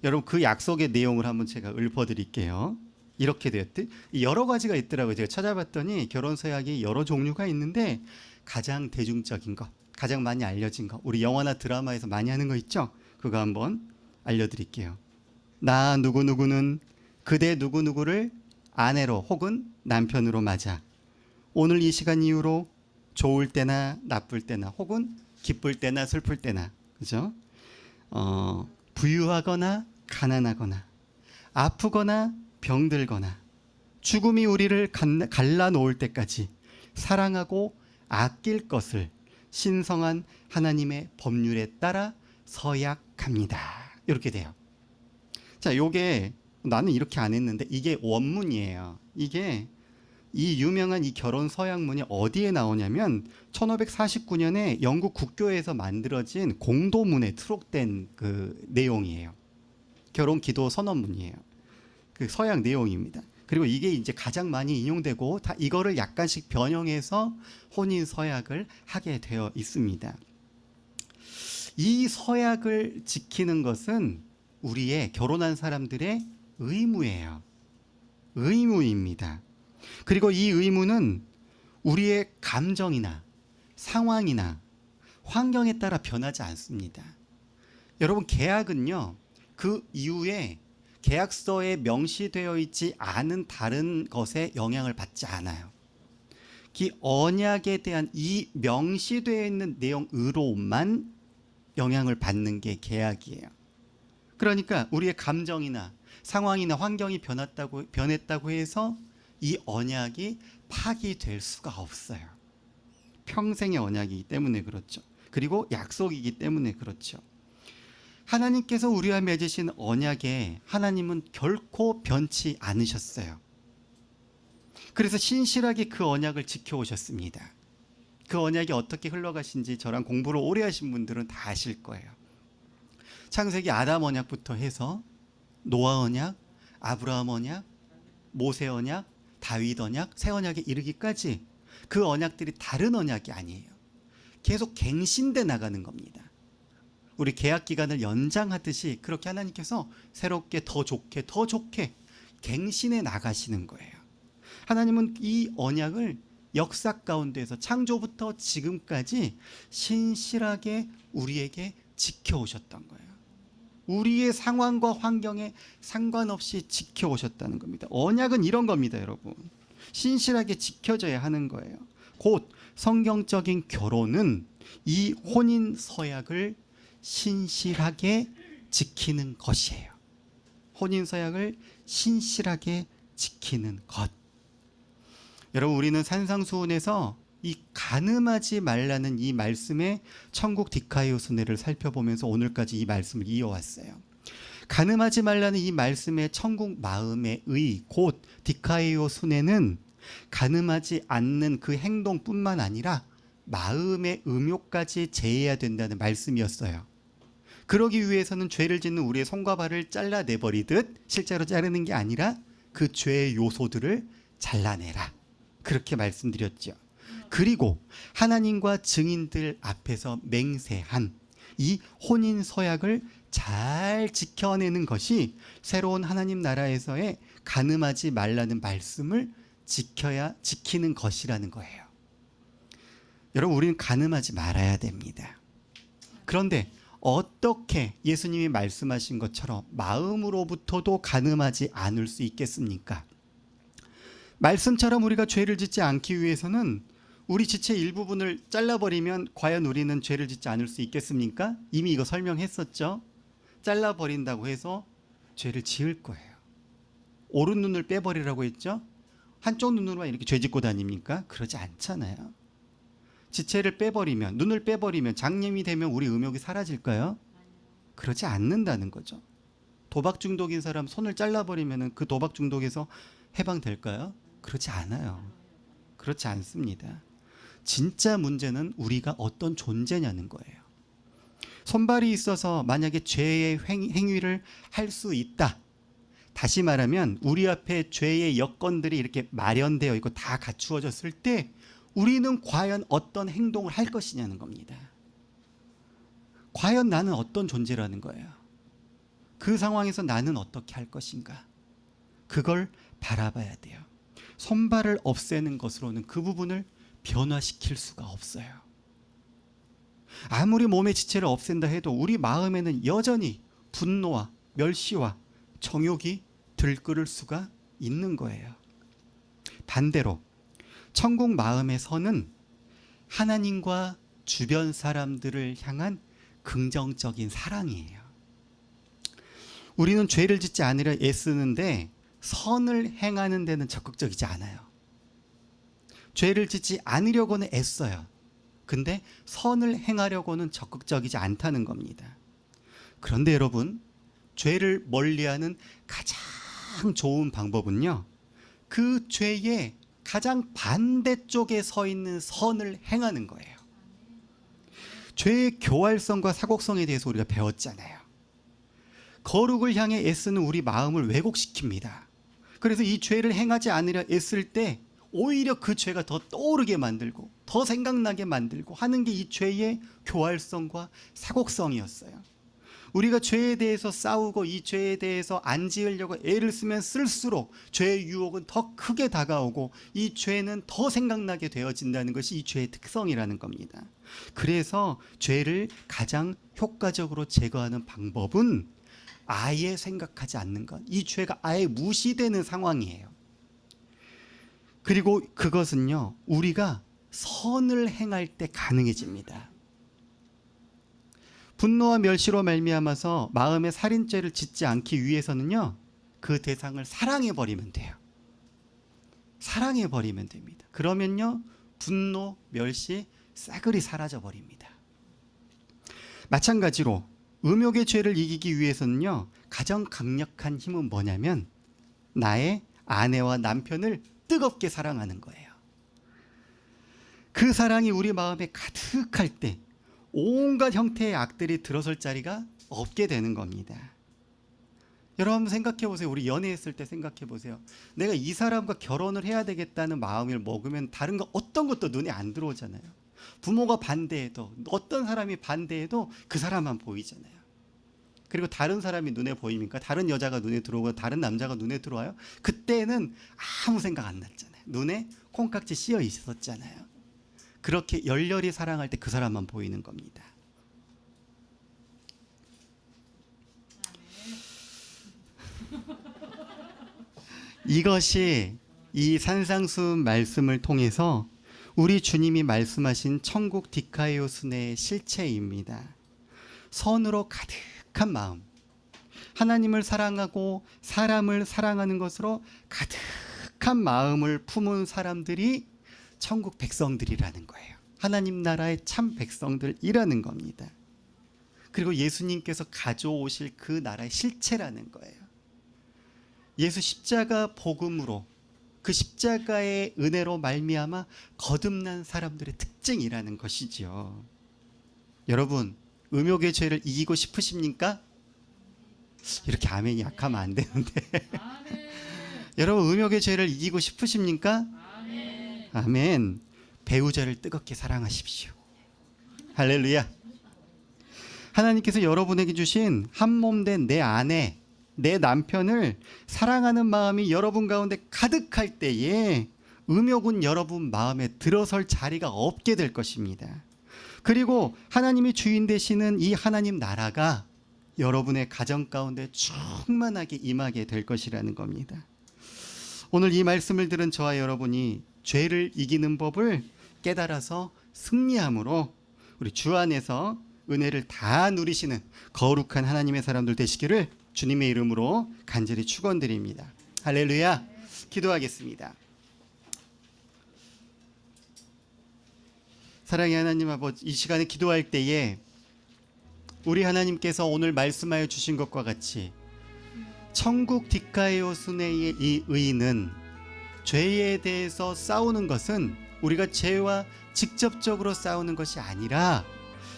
여러분, 그 약속의 내용을 한번 제가 읊어드릴게요. 이렇게 되었듯 여러 가지가 있더라고요. 제가 찾아봤더니 결혼 서약이 여러 종류가 있는데 가장 대중적인 거, 가장 많이 알려진 거, 우리 영화나 드라마에서 많이 하는 거 있죠? 그거 한번 알려드릴게요. 나 누구누구는 그대 누구누구를 아내로 혹은 남편으로 맞아 오늘 이 시간 이후로 좋을 때나 나쁠 때나 혹은 기쁠 때나 슬플 때나, 그죠? 부유하거나 가난하거나 아프거나 병들거나 죽음이 우리를 갈라놓을 때까지 사랑하고 아낄 것을 신성한 하나님의 법률에 따라 서약합니다. 이렇게 돼요. 자, 요게 나는 이렇게 안 했는데 이게 원문이에요. 이게 이 유명한 이 결혼 서약문이 어디에 나오냐면 1549년에 영국 국교에서 만들어진 공도문에 트록된 그 내용이에요. 결혼 기도 선언문이에요. 그 서약 내용입니다. 그리고 이게 이제 가장 많이 인용되고 다 이거를 약간씩 변형해서 혼인 서약을 하게 되어 있습니다. 이 서약을 지키는 것은 우리의 결혼한 사람들의 의무예요. 의무입니다. 그리고 이 의무는 우리의 감정이나 상황이나 환경에 따라 변하지 않습니다. 여러분, 계약은요, 그 이후에 계약서에 명시되어 있지 않은 다른 것에 영향을 받지 않아요. 그 언약에 대한 이 명시되어 있는 내용으로만 영향을 받는 게 계약이에요. 그러니까 우리의 감정이나 상황이나 환경이 변했다고 해서 이 언약이 파기될 수가 없어요. 평생의 언약이기 때문에 그렇죠. 그리고 약속이기 때문에 그렇죠. 하나님께서 우리와 맺으신 언약에 하나님은 결코 변치 않으셨어요. 그래서 신실하게 그 언약을 지켜오셨습니다. 그 언약이 어떻게 흘러가신지 저랑 공부를 오래 하신 분들은 다 아실 거예요. 창세기 아담 언약부터 해서 노아 언약, 아브라함 언약, 모세 언약, 다윗 언약, 새 언약에 이르기까지 그 언약들이 다른 언약이 아니에요. 계속 갱신돼 나가는 겁니다. 우리 계약 기간을 연장하듯이 그렇게 하나님께서 새롭게 더 좋게 갱신해 나가시는 거예요. 하나님은 이 언약을 역사 가운데에서 창조부터 지금까지 신실하게 우리에게 지켜오셨던 거예요. 우리의 상황과 환경에 상관없이 지켜오셨다는 겁니다. 언약은 이런 겁니다, 여러분. 신실하게 지켜져야 하는 거예요. 곧 성경적인 결혼은 이 혼인 서약을 신실하게 지키는 것이에요. 혼인 서약을 신실하게 지키는 것. 여러분, 우리는 산상수훈에서 이 간음하지 말라는 이 말씀의 천국 디카이오스네를 살펴보면서 오늘까지 이 말씀을 이어왔어요. 간음하지 말라는 이 말씀의 천국 마음의 의, 곧 디카이오스네는 간음하지 않는 그 행동뿐만 아니라 마음의 음욕까지 제해야 된다는 말씀이었어요. 그러기 위해서는 죄를 짓는 우리의 손과 발을 잘라내버리듯 실제로 자르는 게 아니라 그 죄의 요소들을 잘라내라. 그렇게 말씀드렸죠. 그리고 하나님과 증인들 앞에서 맹세한 이 혼인 서약을 잘 지켜내는 것이 새로운 하나님 나라에서의 간음하지 말라는 말씀을 지키는 것이라는 거예요. 여러분, 우리는 간음하지 말아야 됩니다. 그런데 어떻게 예수님이 말씀하신 것처럼 마음으로부터도 간음하지 않을 수 있겠습니까? 말씀처럼 우리가 죄를 짓지 않기 위해서는 우리 지체 일부분을 잘라버리면 과연 우리는 죄를 짓지 않을 수 있겠습니까? 이미 이거 설명했었죠. 잘라버린다고 해서 죄를 지을 거예요. 오른 눈을 빼버리라고 했죠. 한쪽 눈으로만 이렇게 죄 짓고 다닙니까? 그러지 않잖아요. 지체를 빼버리면, 눈을 빼버리면, 장님이 되면 우리 음욕이 사라질까요? 그러지 않는다는 거죠. 도박 중독인 사람 손을 잘라버리면 그 도박 중독에서 해방될까요? 그렇지 않아요. 그렇지 않습니다. 진짜 문제는 우리가 어떤 존재냐는 거예요. 손발이 있어서 만약에 죄의 행위를 할 수 있다. 다시 말하면 우리 앞에 죄의 여건들이 이렇게 마련되어 있고 다 갖추어졌을 때 우리는 과연 어떤 행동을 할 것이냐는 겁니다. 과연 나는 어떤 존재라는 거예요. 그 상황에서 나는 어떻게 할 것인가. 그걸 바라봐야 돼요. 손발을 없애는 것으로는 그 부분을 변화시킬 수가 없어요. 아무리 몸의 지체를 없앤다 해도 우리 마음에는 여전히 분노와 멸시와 정욕이 들끓을 수가 있는 거예요. 반대로 천국 마음의 선은 하나님과 주변 사람들을 향한 긍정적인 사랑이에요. 우리는 죄를 짓지 않으려 애쓰는데 선을 행하는 데는 적극적이지 않아요. 죄를 짓지 않으려고는 애써요. 근데 선을 행하려고는 적극적이지 않다는 겁니다. 그런데 여러분, 죄를 멀리하는 가장 좋은 방법은요, 그 죄의 가장 반대쪽에 서 있는 선을 행하는 거예요. 죄의 교활성과 사곡성에 대해서 우리가 배웠잖아요. 거룩을 향해 애쓰는 우리 마음을 왜곡시킵니다. 그래서 이 죄를 행하지 않으려 애쓸 때 오히려 그 죄가 더 떠오르게 만들고 더 생각나게 만들고 하는 게 이 죄의 교활성과 사곡성이었어요. 우리가 죄에 대해서 싸우고 이 죄에 대해서 안 지으려고 애를 쓰면 쓸수록 죄의 유혹은 더 크게 다가오고 이 죄는 더 생각나게 되어진다는 것이 이 죄의 특성이라는 겁니다. 그래서 죄를 가장 효과적으로 제거하는 방법은 아예 생각하지 않는 것. 이 죄가 아예 무시되는 상황이에요. 그리고 그것은요, 우리가 선을 행할 때 가능해집니다. 분노와 멸시로 말미암아서 마음의 살인죄를 짓지 않기 위해서는요, 그 대상을 사랑해버리면 돼요. 사랑해버리면 됩니다. 그러면요, 분노, 멸시, 싸그리 사라져버립니다. 마찬가지로 음욕의 죄를 이기기 위해서는요, 가장 강력한 힘은 뭐냐면 나의 아내와 남편을 뜨겁게 사랑하는 거예요. 그 사랑이 우리 마음에 가득할 때 온갖 형태의 악들이 들어설 자리가 없게 되는 겁니다. 여러분 생각해 보세요. 우리 연애했을 때 생각해 보세요. 내가 이 사람과 결혼을 해야 되겠다는 마음을 먹으면 다른 거 어떤 것도 눈에 안 들어오잖아요. 부모가 반대해도 어떤 사람이 반대해도 그 사람만 보이잖아요. 그리고 다른 사람이 눈에 보입니까? 다른 여자가 눈에 들어오고 다른 남자가 눈에 들어와요? 그때는 아무 생각 안 났잖아요. 눈에 콩깍지 씌어 있었잖아요. 그렇게 열렬히 사랑할 때 그 사람만 보이는 겁니다. 이것이 이 산상수훈 말씀을 통해서 우리 주님이 말씀하신 천국 디카이오 순회의 실체입니다. 선으로 가득한 마음, 하나님을 사랑하고 사람을 사랑하는 것으로 가득한 마음을 품은 사람들이 천국 백성들이라는 거예요. 하나님 나라의 참 백성들이라는 겁니다. 그리고 예수님께서 가져오실 그 나라의 실체라는 거예요. 예수 십자가 복음으로, 그 십자가의 은혜로 말미암아 거듭난 사람들의 특징이라는 것이죠. 여러분, 음욕의 죄를 이기고 싶으십니까? 이렇게 아멘이 약하면 안 되는데. 여러분, 음욕의 죄를 이기고 싶으십니까? 아멘. 배우자를 뜨겁게 사랑하십시오. 할렐루야. 하나님께서 여러분에게 주신 한 몸 된 내 아내, 내 남편을 사랑하는 마음이 여러분 가운데 가득할 때에 음욕은 여러분 마음에 들어설 자리가 없게 될 것입니다. 그리고 하나님이 주인 되시는 이 하나님 나라가 여러분의 가정 가운데 충만하게 임하게 될 것이라는 겁니다. 오늘 이 말씀을 들은 저와 여러분이 죄를 이기는 법을 깨달아서 승리함으로 우리 주 안에서 은혜를 다 누리시는 거룩한 하나님의 사람들 되시기를 주님의 이름으로 간절히 축원드립니다. 할렐루야. 기도하겠습니다. 사랑의 하나님 아버지, 이 시간에 기도할 때에 우리 하나님께서 오늘 말씀하여 주신 것과 같이 천국 디카이오 순회의 이 의는 죄에 대해서 싸우는 것은 우리가 죄와 직접적으로 싸우는 것이 아니라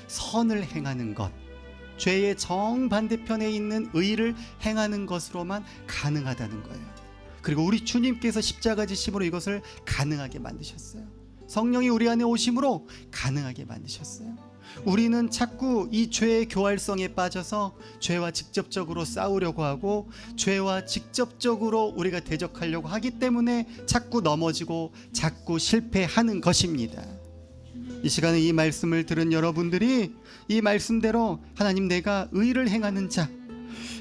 선을 행하는 것, 죄의 정반대편에 있는 의를 행하는 것으로만 가능하다는 거예요. 그리고 우리 주님께서 십자가 지심으로 이것을 가능하게 만드셨어요. 성령이 우리 안에 오심으로 가능하게 만드셨어요. 우리는 자꾸 이 죄의 교활성에 빠져서 죄와 직접적으로 싸우려고 하고 죄와 직접적으로 우리가 대적하려고 하기 때문에 자꾸 넘어지고 자꾸 실패하는 것입니다. 이 시간에 이 말씀을 들은 여러분들이 이 말씀대로 하나님, 내가 의를 행하는 자,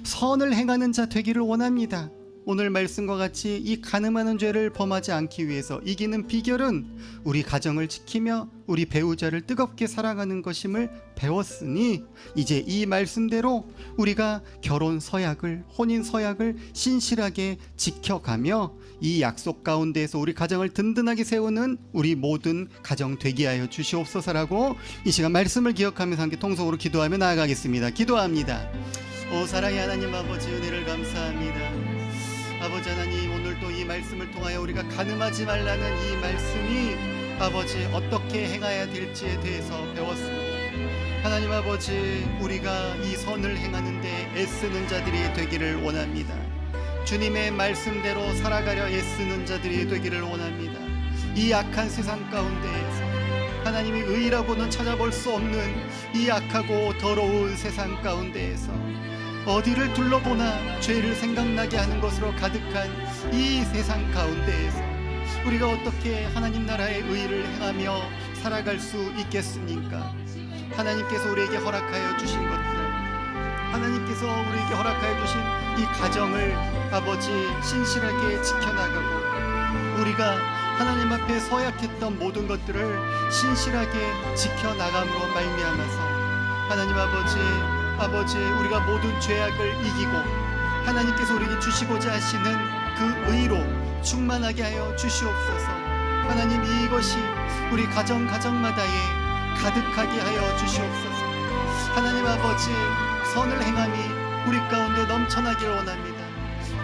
선을 행하는 자 되기를 원합니다. 오늘 말씀과 같이 이 간음하는 죄를 범하지 않기 위해서 이기는 비결은 우리 가정을 지키며 우리 배우자를 뜨겁게 사랑하는 것임을 배웠으니 이제 이 말씀대로 우리가 결혼 서약을, 혼인 서약을 신실하게 지켜가며 이 약속 가운데에서 우리 가정을 든든하게 세우는 우리 모든 가정 되게 하여 주시옵소서라고 이 시간 말씀을 기억하면서 함께 통성으로 기도하며 나아가겠습니다. 기도합니다. 오 사랑의 하나님 아버지, 은혜를 감사합니다. 아버지 하나님, 오늘도 이 말씀을 통하여 우리가 간음하지 말라는 이 말씀이 아버지 어떻게 행해야 될지에 대해서 배웠습니다. 하나님 아버지, 우리가 이 선을 행하는 데 애쓰는 자들이 되기를 원합니다. 주님의 말씀대로 살아가려 애쓰는 자들이 되기를 원합니다. 이 악한 세상 가운데에서 하나님이 의라고는 찾아볼 수 없는 이 악하고 더러운 세상 가운데에서 어디를 둘러보나 죄를 생각나게 하는 것으로 가득한 이 세상 가운데에서 우리가 어떻게 하나님 나라의 의를 행하며 살아갈 수 있겠습니까? 하나님께서 우리에게 허락하여 주신 것들, 하나님께서 우리에게 허락하여 주신 이 가정을 아버지 신실하게 지켜나가고 우리가 하나님 앞에 서약했던 모든 것들을 신실하게 지켜나감으로 말미암아서 하나님 아버지, 우리가 모든 죄악을 이기고 하나님께서 우리에게 주시고자 하시는 그 의로 충만하게 하여 주시옵소서. 하나님, 이것이 우리 가정마다에 가득하게 하여 주시옵소서. 하나님 아버지, 선을 행함이 우리 가운데 넘쳐나기를 원합니다.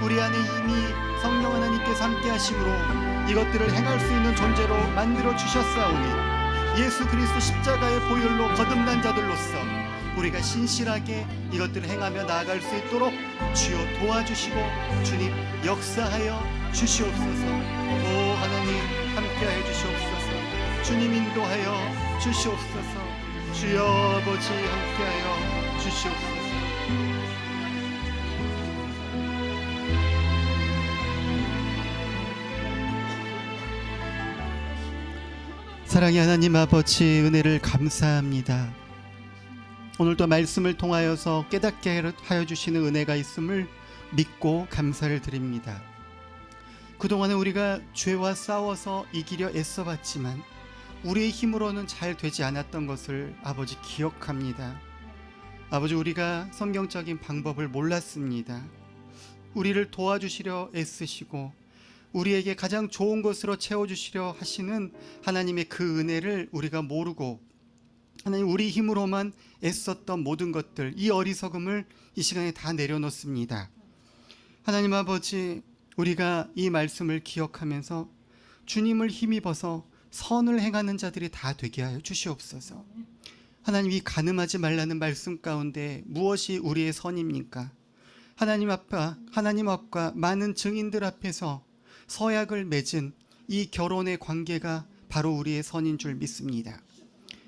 우리 안에 이미 성령 하나님께서 함께 하심으로 이것들을 행할 수 있는 존재로 만들어 주셨사오니 예수 그리스도 십자가의 보혈로 거듭난 자들로서 우리가 신실하게 이것들을 행하며 나아갈 수 있도록 주여 도와주시고 주님 역사하여 주시옵소서. 오 하나님, 함께하여 주시옵소서. 주님 인도하여 주시옵소서. 주여 아버지 함께하여 주시옵소서. 사랑의 하나님 아버지, 은혜를 감사합니다. 오늘도 말씀을 통하여서 깨닫게 하여 주시는 은혜가 있음을 믿고 감사를 드립니다. 그동안에 우리가 죄와 싸워서 이기려 애써봤지만 우리의 힘으로는 잘 되지 않았던 것을 아버지 기억합니다. 아버지, 우리가 성경적인 방법을 몰랐습니다. 우리를 도와주시려 애쓰시고 우리에게 가장 좋은 것으로 채워주시려 하시는 하나님의 그 은혜를 우리가 모르고 하나님, 우리 힘으로만 애썼던 모든 것들, 이 어리석음을 이 시간에 다 내려놓습니다. 하나님 아버지, 우리가 이 말씀을 기억하면서 주님을 힘입어서 선을 행하는 자들이 다 되게 하여 주시옵소서. 하나님, 이 간음하지 말라는 말씀 가운데 무엇이 우리의 선입니까? 하나님 앞과 많은 증인들 앞에서 서약을 맺은 이 결혼의 관계가 바로 우리의 선인 줄 믿습니다.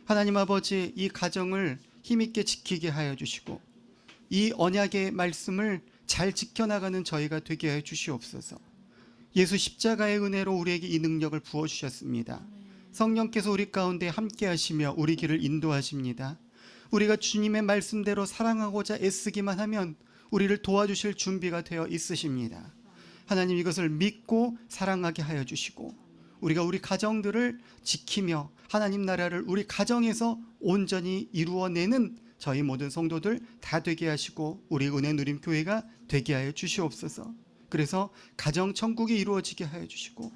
하나님 아버지, 이 가정을 힘있게 지키게 하여 주시고 이 언약의 말씀을 잘 지켜나가는 저희가 되게 하여 주시옵소서. 예수 십자가의 은혜로 우리에게 이 능력을 부어주셨습니다. 성령께서 우리 가운데 함께 하시며 우리 길을 인도하십니다. 우리가 주님의 말씀대로 사랑하고자 애쓰기만 하면 우리를 도와주실 준비가 되어 있으십니다. 하나님, 이것을 믿고 사랑하게 하여 주시고 우리가 우리 가정들을 지키며 하나님 나라를 우리 가정에서 온전히 이루어내는 저희 모든 성도들 다 되게 하시고 우리 은혜 누림 교회가 되게 하여 주시옵소서. 그래서 가정 천국이 이루어지게 하여 주시고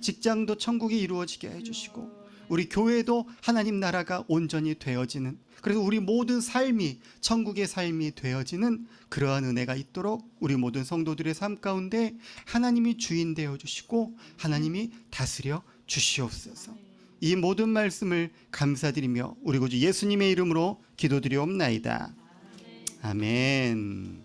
직장도 천국이 이루어지게 하여 주시고 우리 교회도 하나님 나라가 온전히 되어지는, 그래서 우리 모든 삶이 천국의 삶이 되어지는 그러한 은혜가 있도록 우리 모든 성도들의 삶 가운데 하나님이 주인 되어 주시고 하나님이 다스려 주시옵소서. 이 모든 말씀을 감사드리며 우리 구주 예수님의 이름으로 기도드리옵나이다. 아멘.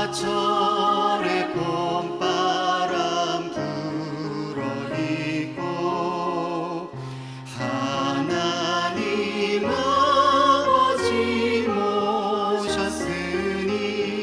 사철의 봄바람 불어이고 하나님 아버지 모셨으니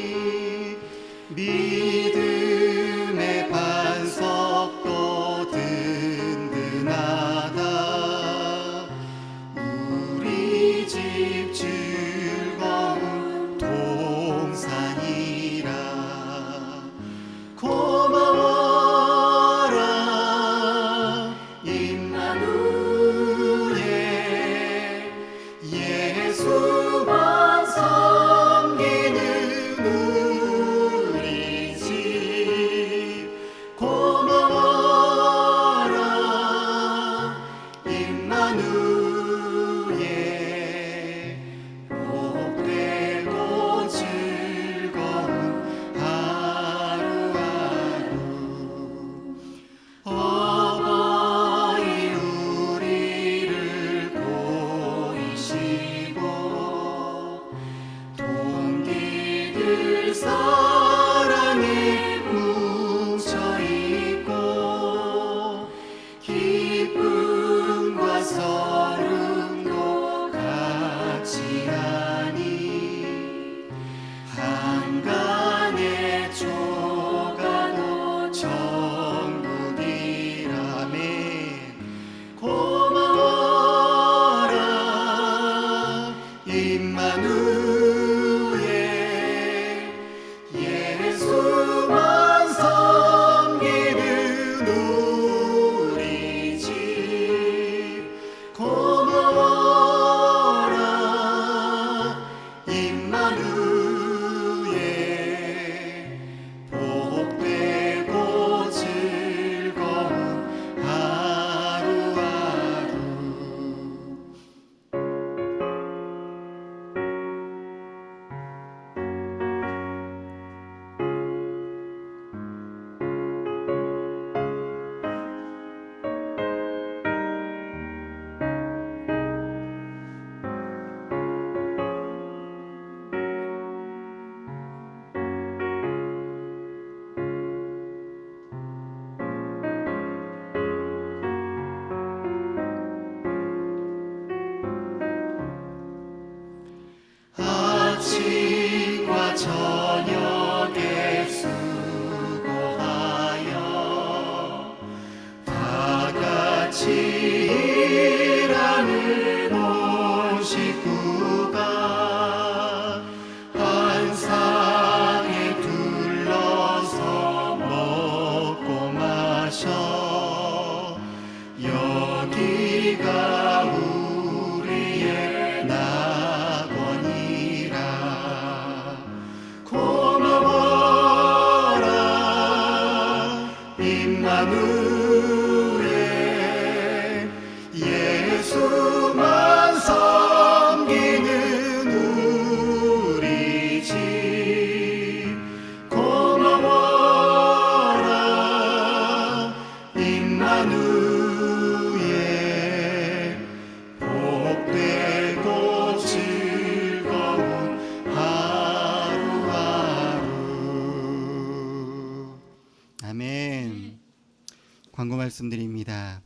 말씀드립니다.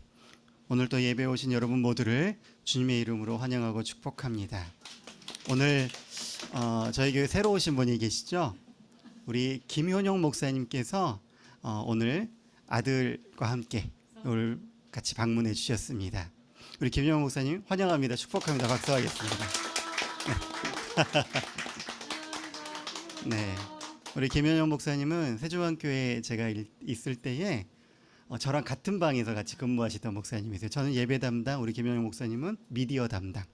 오늘 또 예배 오신 여러분 모두를 주님의 이름으로 환영하고 축복합니다. 오늘 저희 교회 새로 오신 분이 계시죠? 우리 김효영 목사님께서 오늘 아들과 함께 오늘 같이 방문해 주셨습니다. 우리 김효영 목사님 환영합니다. 축복합니다. 박수하겠습니다. 네, 우리 김효영 목사님은 세종안교회에 제가 있을 때에 저랑 같은 방에서 같이 근무하시던 목사님이세요. 저는 예배 담당, 우리 김효영 목사님은 미디어 담당.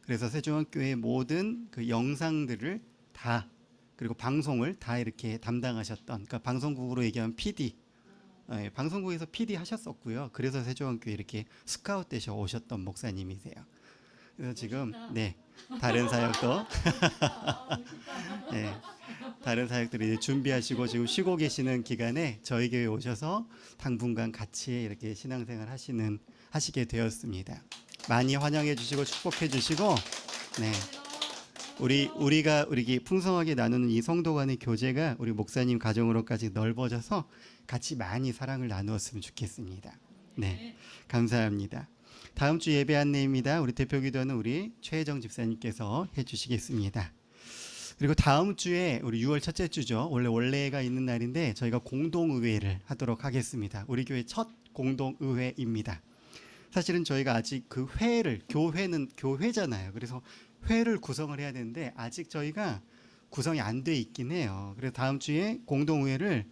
그래서 세종안교회의 모든 그 영상들을 다, 그리고 방송을 다 이렇게 담당하셨던, 그러니까 방송국으로 얘기하면 PD, 방송국에서 PD 하셨었고요. 그래서 세종안교회 이렇게 스카웃 되셔 오셨던 목사님이세요. 그래서 지금 다른 사역도 다른 사역들을 이제 준비하시고 지금 쉬고 계시는 기간에 저희 교회 오셔서 당분간 같이 이렇게 신앙생활 하시게 되었습니다. 많이 환영해 주시고 축복해 주시고, 우리가 풍성하게 나누는 이 성도 간의 교제가 우리 목사님 가정으로까지 넓어져서 같이 많이 사랑을 나누었으면 좋겠습니다. 감사합니다. 다음 주 예배 안내입니다. 우리 대표 기도는 우리 최혜정 집사님께서 해주시겠습니다. 그리고 다음 주에 우리 6월 첫째 주죠. 원래가 있는 날인데 저희가 공동의회를 하도록 하겠습니다. 우리 교회 첫 공동의회입니다. 사실은 저희가 아직 그 교회는 교회잖아요. 그래서 회를 구성을 해야 되는데 아직 저희가 구성이 안 돼 있긴 해요. 그래서 다음 주에 공동의회를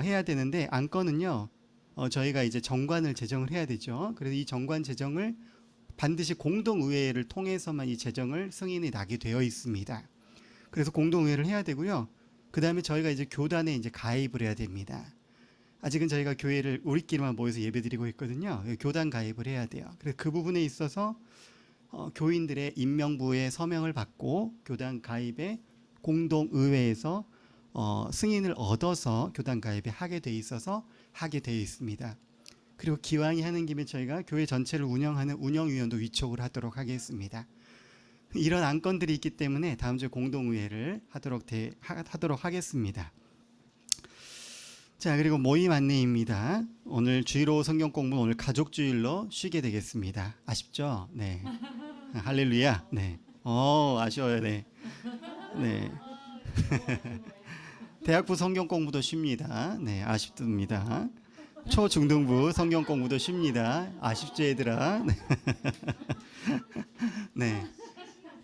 해야 되는데 안건은요. 저희가 이제 정관을 제정을 해야 되죠. 그래서 이 정관 제정을 반드시 공동의회를 통해서만 이 제정을 승인이 나게 되어 있습니다. 그래서 공동의회를 해야 되고요. 그 다음에 저희가 이제 교단에 이제 가입을 해야 됩니다. 아직은 저희가 교회를 우리끼리만 모여서 예배드리고 있거든요. 교단 가입을 해야 돼요. 그래서 그 부분에 있어서 교인들의 임명부의 서명을 받고 교단 가입에 공동의회에서 승인을 얻어서 교단 가입에 하게 돼 있습니다. 그리고 기왕이 하는 김에 저희가 교회 전체를 운영하는 운영위원도 위촉을 하도록 하겠습니다. 이런 안건들이 있기 때문에 다음 주에 공동의회를 하도록 하겠습니다. 자, 그리고 모임 안내입니다. 오늘 주일오후 성경 공부는 오늘 가족주일로 쉬게 되겠습니다. 아쉽죠? 네. 할렐루야. 네. 아쉬워요. 네. 대학부 성경 공부도 쉽니다. 네, 아쉽습니다. 초중등부 성경 공부도 쉽니다. 아쉽지 얘들아. 네.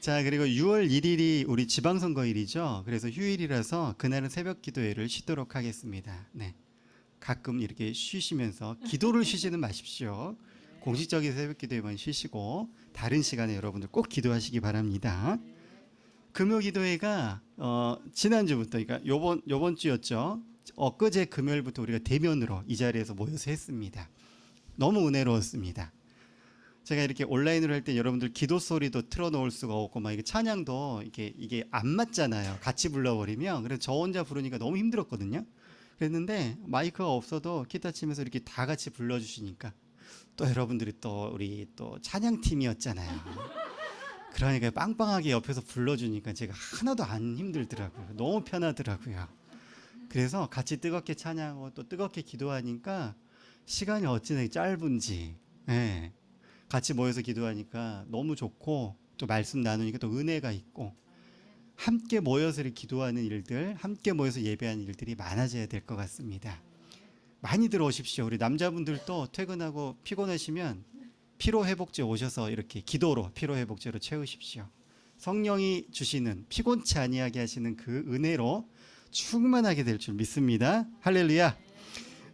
자, 그리고 6월 1일이 우리 지방선거일이죠. 그래서 휴일이라서 그날은 새벽 기도회를 쉬도록 하겠습니다. 가끔 이렇게 쉬시면서 기도를 쉬지는 마십시오. 공식적인 새벽 기도회만 쉬시고 다른 시간에 여러분들 꼭 기도하시기 바랍니다. 금요 기도회가 지난주부터, 그러니까 요번 주였죠. 엊그제 금요일부터 우리가 대면으로 이 자리에서 모여서 했습니다. 너무 은혜로웠습니다. 제가 이렇게 온라인으로 할 때 여러분들 기도 소리도 틀어놓을 수가 없고 막 이게 찬양도 이게 안 맞잖아요. 같이 불러버리면. 그래서 저 혼자 부르니까 너무 힘들었거든요. 그랬는데 마이크가 없어도 기타 치면서 이렇게 다 같이 불러주시니까 또 여러분들이 또 우리 또 찬양팀이었잖아요. 그러니까 빵빵하게 옆에서 불러주니까 제가 하나도 안 힘들더라고요. 너무 편하더라고요. 그래서 같이 뜨겁게 찬양하고 또 뜨겁게 기도하니까 시간이 어찌나 짧은지 같이 모여서 기도하니까 너무 좋고 또 말씀 나누니까 또 은혜가 있고 함께 모여서 기도하는 일들, 함께 모여서 예배하는 일들이 많아져야 될 것 같습니다. 많이 들어오십시오. 우리 남자분들도 퇴근하고 피곤하시면 피로회복제 오셔서 이렇게 기도로 피로회복제로 채우십시오. 성령이 주시는 피곤치 아니하게 하시는 그 은혜로 충만하게 될 줄 믿습니다. 할렐루야.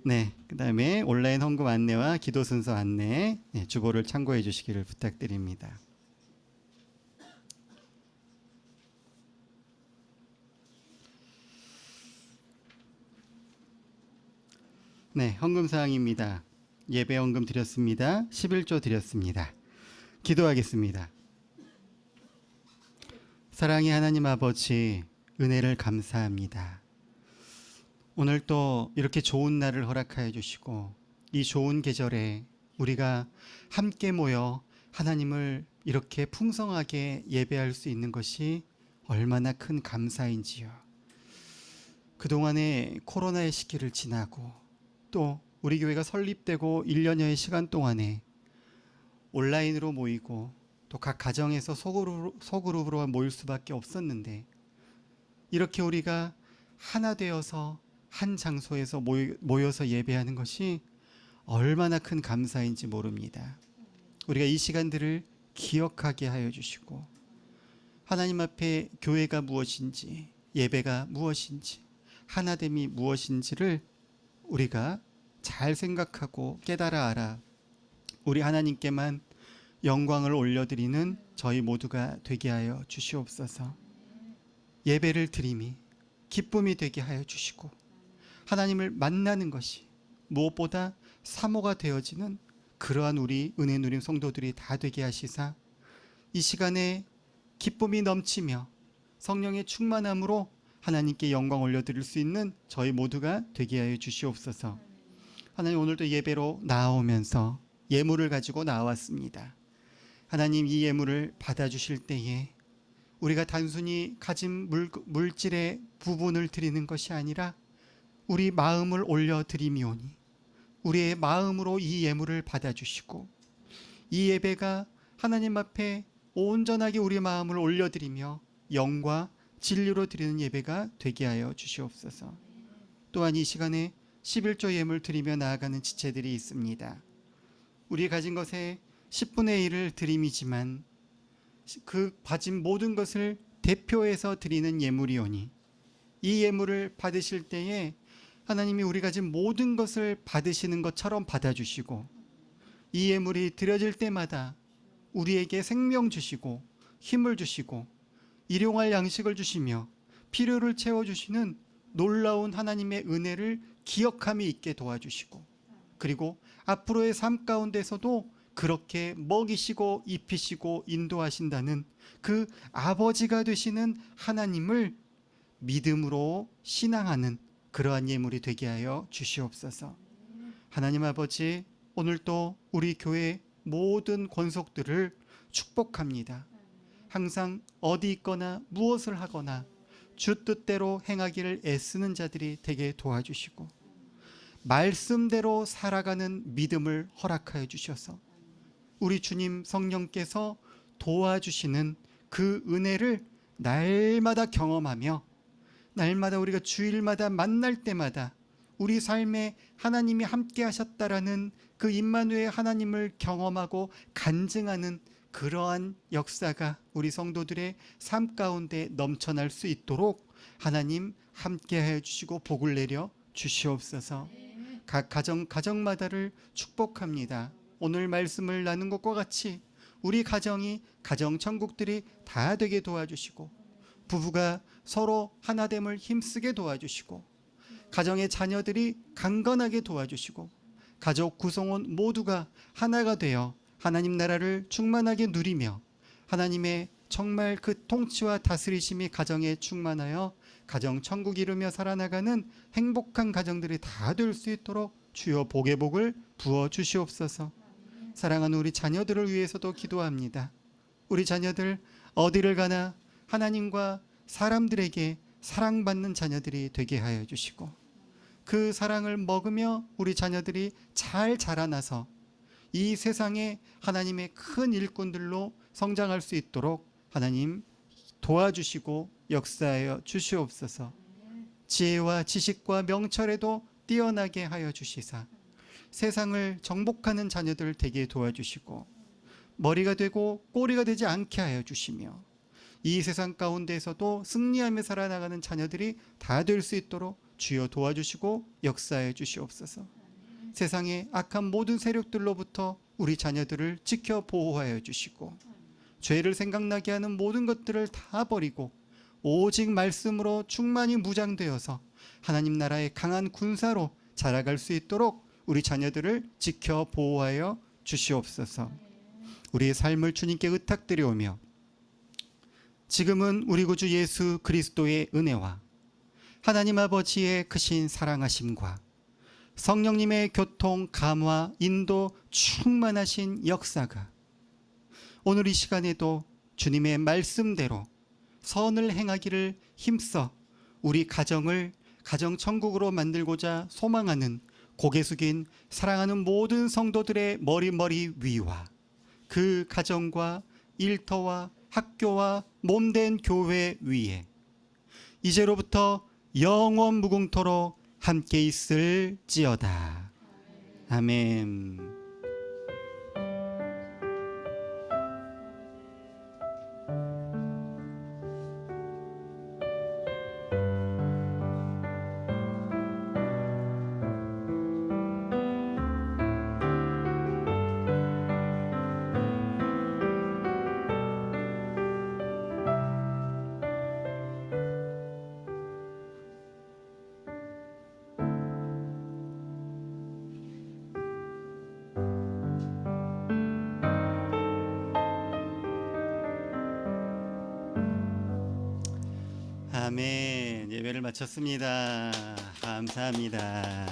네, 그 다음에 온라인 헌금 안내와 기도 순서 안내 주보를 참고해 주시기를 부탁드립니다. 네, 헌금 사항입니다. 예배 헌금 드렸습니다. 11조 드렸습니다. 기도하겠습니다. 사랑의 하나님 아버지, 은혜를 감사합니다. 오늘 또 이렇게 좋은 날을 허락하여 주시고 이 좋은 계절에 우리가 함께 모여 하나님을 이렇게 풍성하게 예배할 수 있는 것이 얼마나 큰 감사인지요. 그동안에 코로나의 시기를 지나고 또 우리 교회가 설립되고 1년여의 시간 동안에 온라인으로 모이고 또 각 가정에서 소그룹으로 모일 수밖에 없었는데, 이렇게 우리가 하나 되어서 한 장소에서 모여서 예배하는 것이 얼마나 큰 감사인지 모릅니다. 우리가 이 시간들을 기억하게 하여 주시고, 하나님 앞에 교회가 무엇인지, 예배가 무엇인지, 하나됨이 무엇인지를 우리가 잘 생각하고 깨달아 알아 우리 하나님께만 영광을 올려드리는 저희 모두가 되게 하여 주시옵소서. 예배를 드림이 기쁨이 되게 하여 주시고, 하나님을 만나는 것이 무엇보다 사모가 되어지는 그러한 우리 은혜 누림 성도들이 다 되게 하시사, 이 시간에 기쁨이 넘치며 성령의 충만함으로 하나님께 영광 올려드릴 수 있는 저희 모두가 되게 하여 주시옵소서. 하나님, 오늘도 예배로 나오면서 예물을 가지고 나왔습니다. 하나님, 이 예물을 받아주실 때에 우리가 단순히 가진 물질의 부분을 드리는 것이 아니라 우리 마음을 올려드리미오니, 우리의 마음으로 이 예물을 받아주시고, 이 예배가 하나님 앞에 온전하게 우리 마음을 올려드리며 영과 진리로 드리는 예배가 되게 하여 주시옵소서. 또한 이 시간에 11조 예물 드리며 나아가는 지체들이 있습니다. 우리 가진 것의 10분의 1을 드림이지만 그 가진 모든 것을 대표해서 드리는 예물이오니, 이 예물을 받으실 때에 하나님이 우리 가진 모든 것을 받으시는 것처럼 받아주시고, 이 예물이 드려질 때마다 우리에게 생명 주시고 힘을 주시고 일용할 양식을 주시며 필요를 채워주시는 놀라운 하나님의 은혜를 기억함이 있게 도와주시고, 그리고 앞으로의 삶 가운데서도 그렇게 먹이시고 입히시고 인도하신다는 그 아버지가 되시는 하나님을 믿음으로 신앙하는 그러한 예물이 되게 하여 주시옵소서. 하나님 아버지, 오늘도 우리 교회 모든 권속들을 축복합니다. 항상 어디 있거나 무엇을 하거나 주 뜻대로 행하기를 애쓰는 자들이 되게 도와주시고, 말씀대로 살아가는 믿음을 허락하여 주셔서 우리 주님 성령께서 도와주시는 그 은혜를 날마다 경험하며, 날마다 우리가 주일마다 만날 때마다 우리 삶에 하나님이 함께 하셨다라는 그 임마누엘 하나님을 경험하고 간증하는 그러한 역사가 우리 성도들의 삶 가운데 넘쳐날 수 있도록 하나님 함께하여 주시고 복을 내려 주시옵소서. 각 가정마다를 축복합니다. 오늘 말씀을 나눈 것과 같이 우리 가정이 가정천국들이 다 되게 도와주시고, 부부가 서로 하나됨을 힘쓰게 도와주시고, 가정의 자녀들이 강건하게 도와주시고, 가족 구성원 모두가 하나가 되어 하나님 나라를 충만하게 누리며 하나님의 정말 그 통치와 다스리심이 가정에 충만하여 가정 천국 이루며 살아나가는 행복한 가정들이 다 될 수 있도록 주여 복의 복을 부어 주시옵소서. 사랑하는 우리 자녀들을 위해서도 기도합니다. 우리 자녀들 어디를 가나 하나님과 사람들에게 사랑받는 자녀들이 되게 하여 주시고, 그 사랑을 먹으며 우리 자녀들이 잘 자라나서 이 세상에 하나님의 큰 일꾼들로 성장할 수 있도록 하나님 도와주시고 역사하여 주시옵소서. 지혜와 지식과 명철에도 뛰어나게 하여 주시사 세상을 정복하는 자녀들 되게 도와주시고, 머리가 되고 꼬리가 되지 않게 하여 주시며, 이 세상 가운데에서도 승리하며 살아나가는 자녀들이 다 될 수 있도록 주여 도와주시고 역사해 주시옵소서. 세상의 악한 모든 세력들로부터 우리 자녀들을 지켜 보호하여 주시고, 죄를 생각나게 하는 모든 것들을 다 버리고 오직 말씀으로 충만히 무장되어서 하나님 나라의 강한 군사로 자라갈 수 있도록 우리 자녀들을 지켜 보호하여 주시옵소서. 우리의 삶을 주님께 의탁드려오며, 지금은 우리 구주 예수 그리스도의 은혜와 하나님 아버지의 크신 사랑하심과 성령님의 교통, 감화, 인도 충만하신 역사가 오늘 이 시간에도 주님의 말씀대로 선을 행하기를 힘써 우리 가정을 가정천국으로 만들고자 소망하는 고개 숙인 사랑하는 모든 성도들의 머리 위와 그 가정과 일터와 학교와 몸된 교회 위에 이제로부터 영원 무궁토록 함께 있을지어다. 아멘. 아멘. 예배를 마쳤습니다. 감사합니다.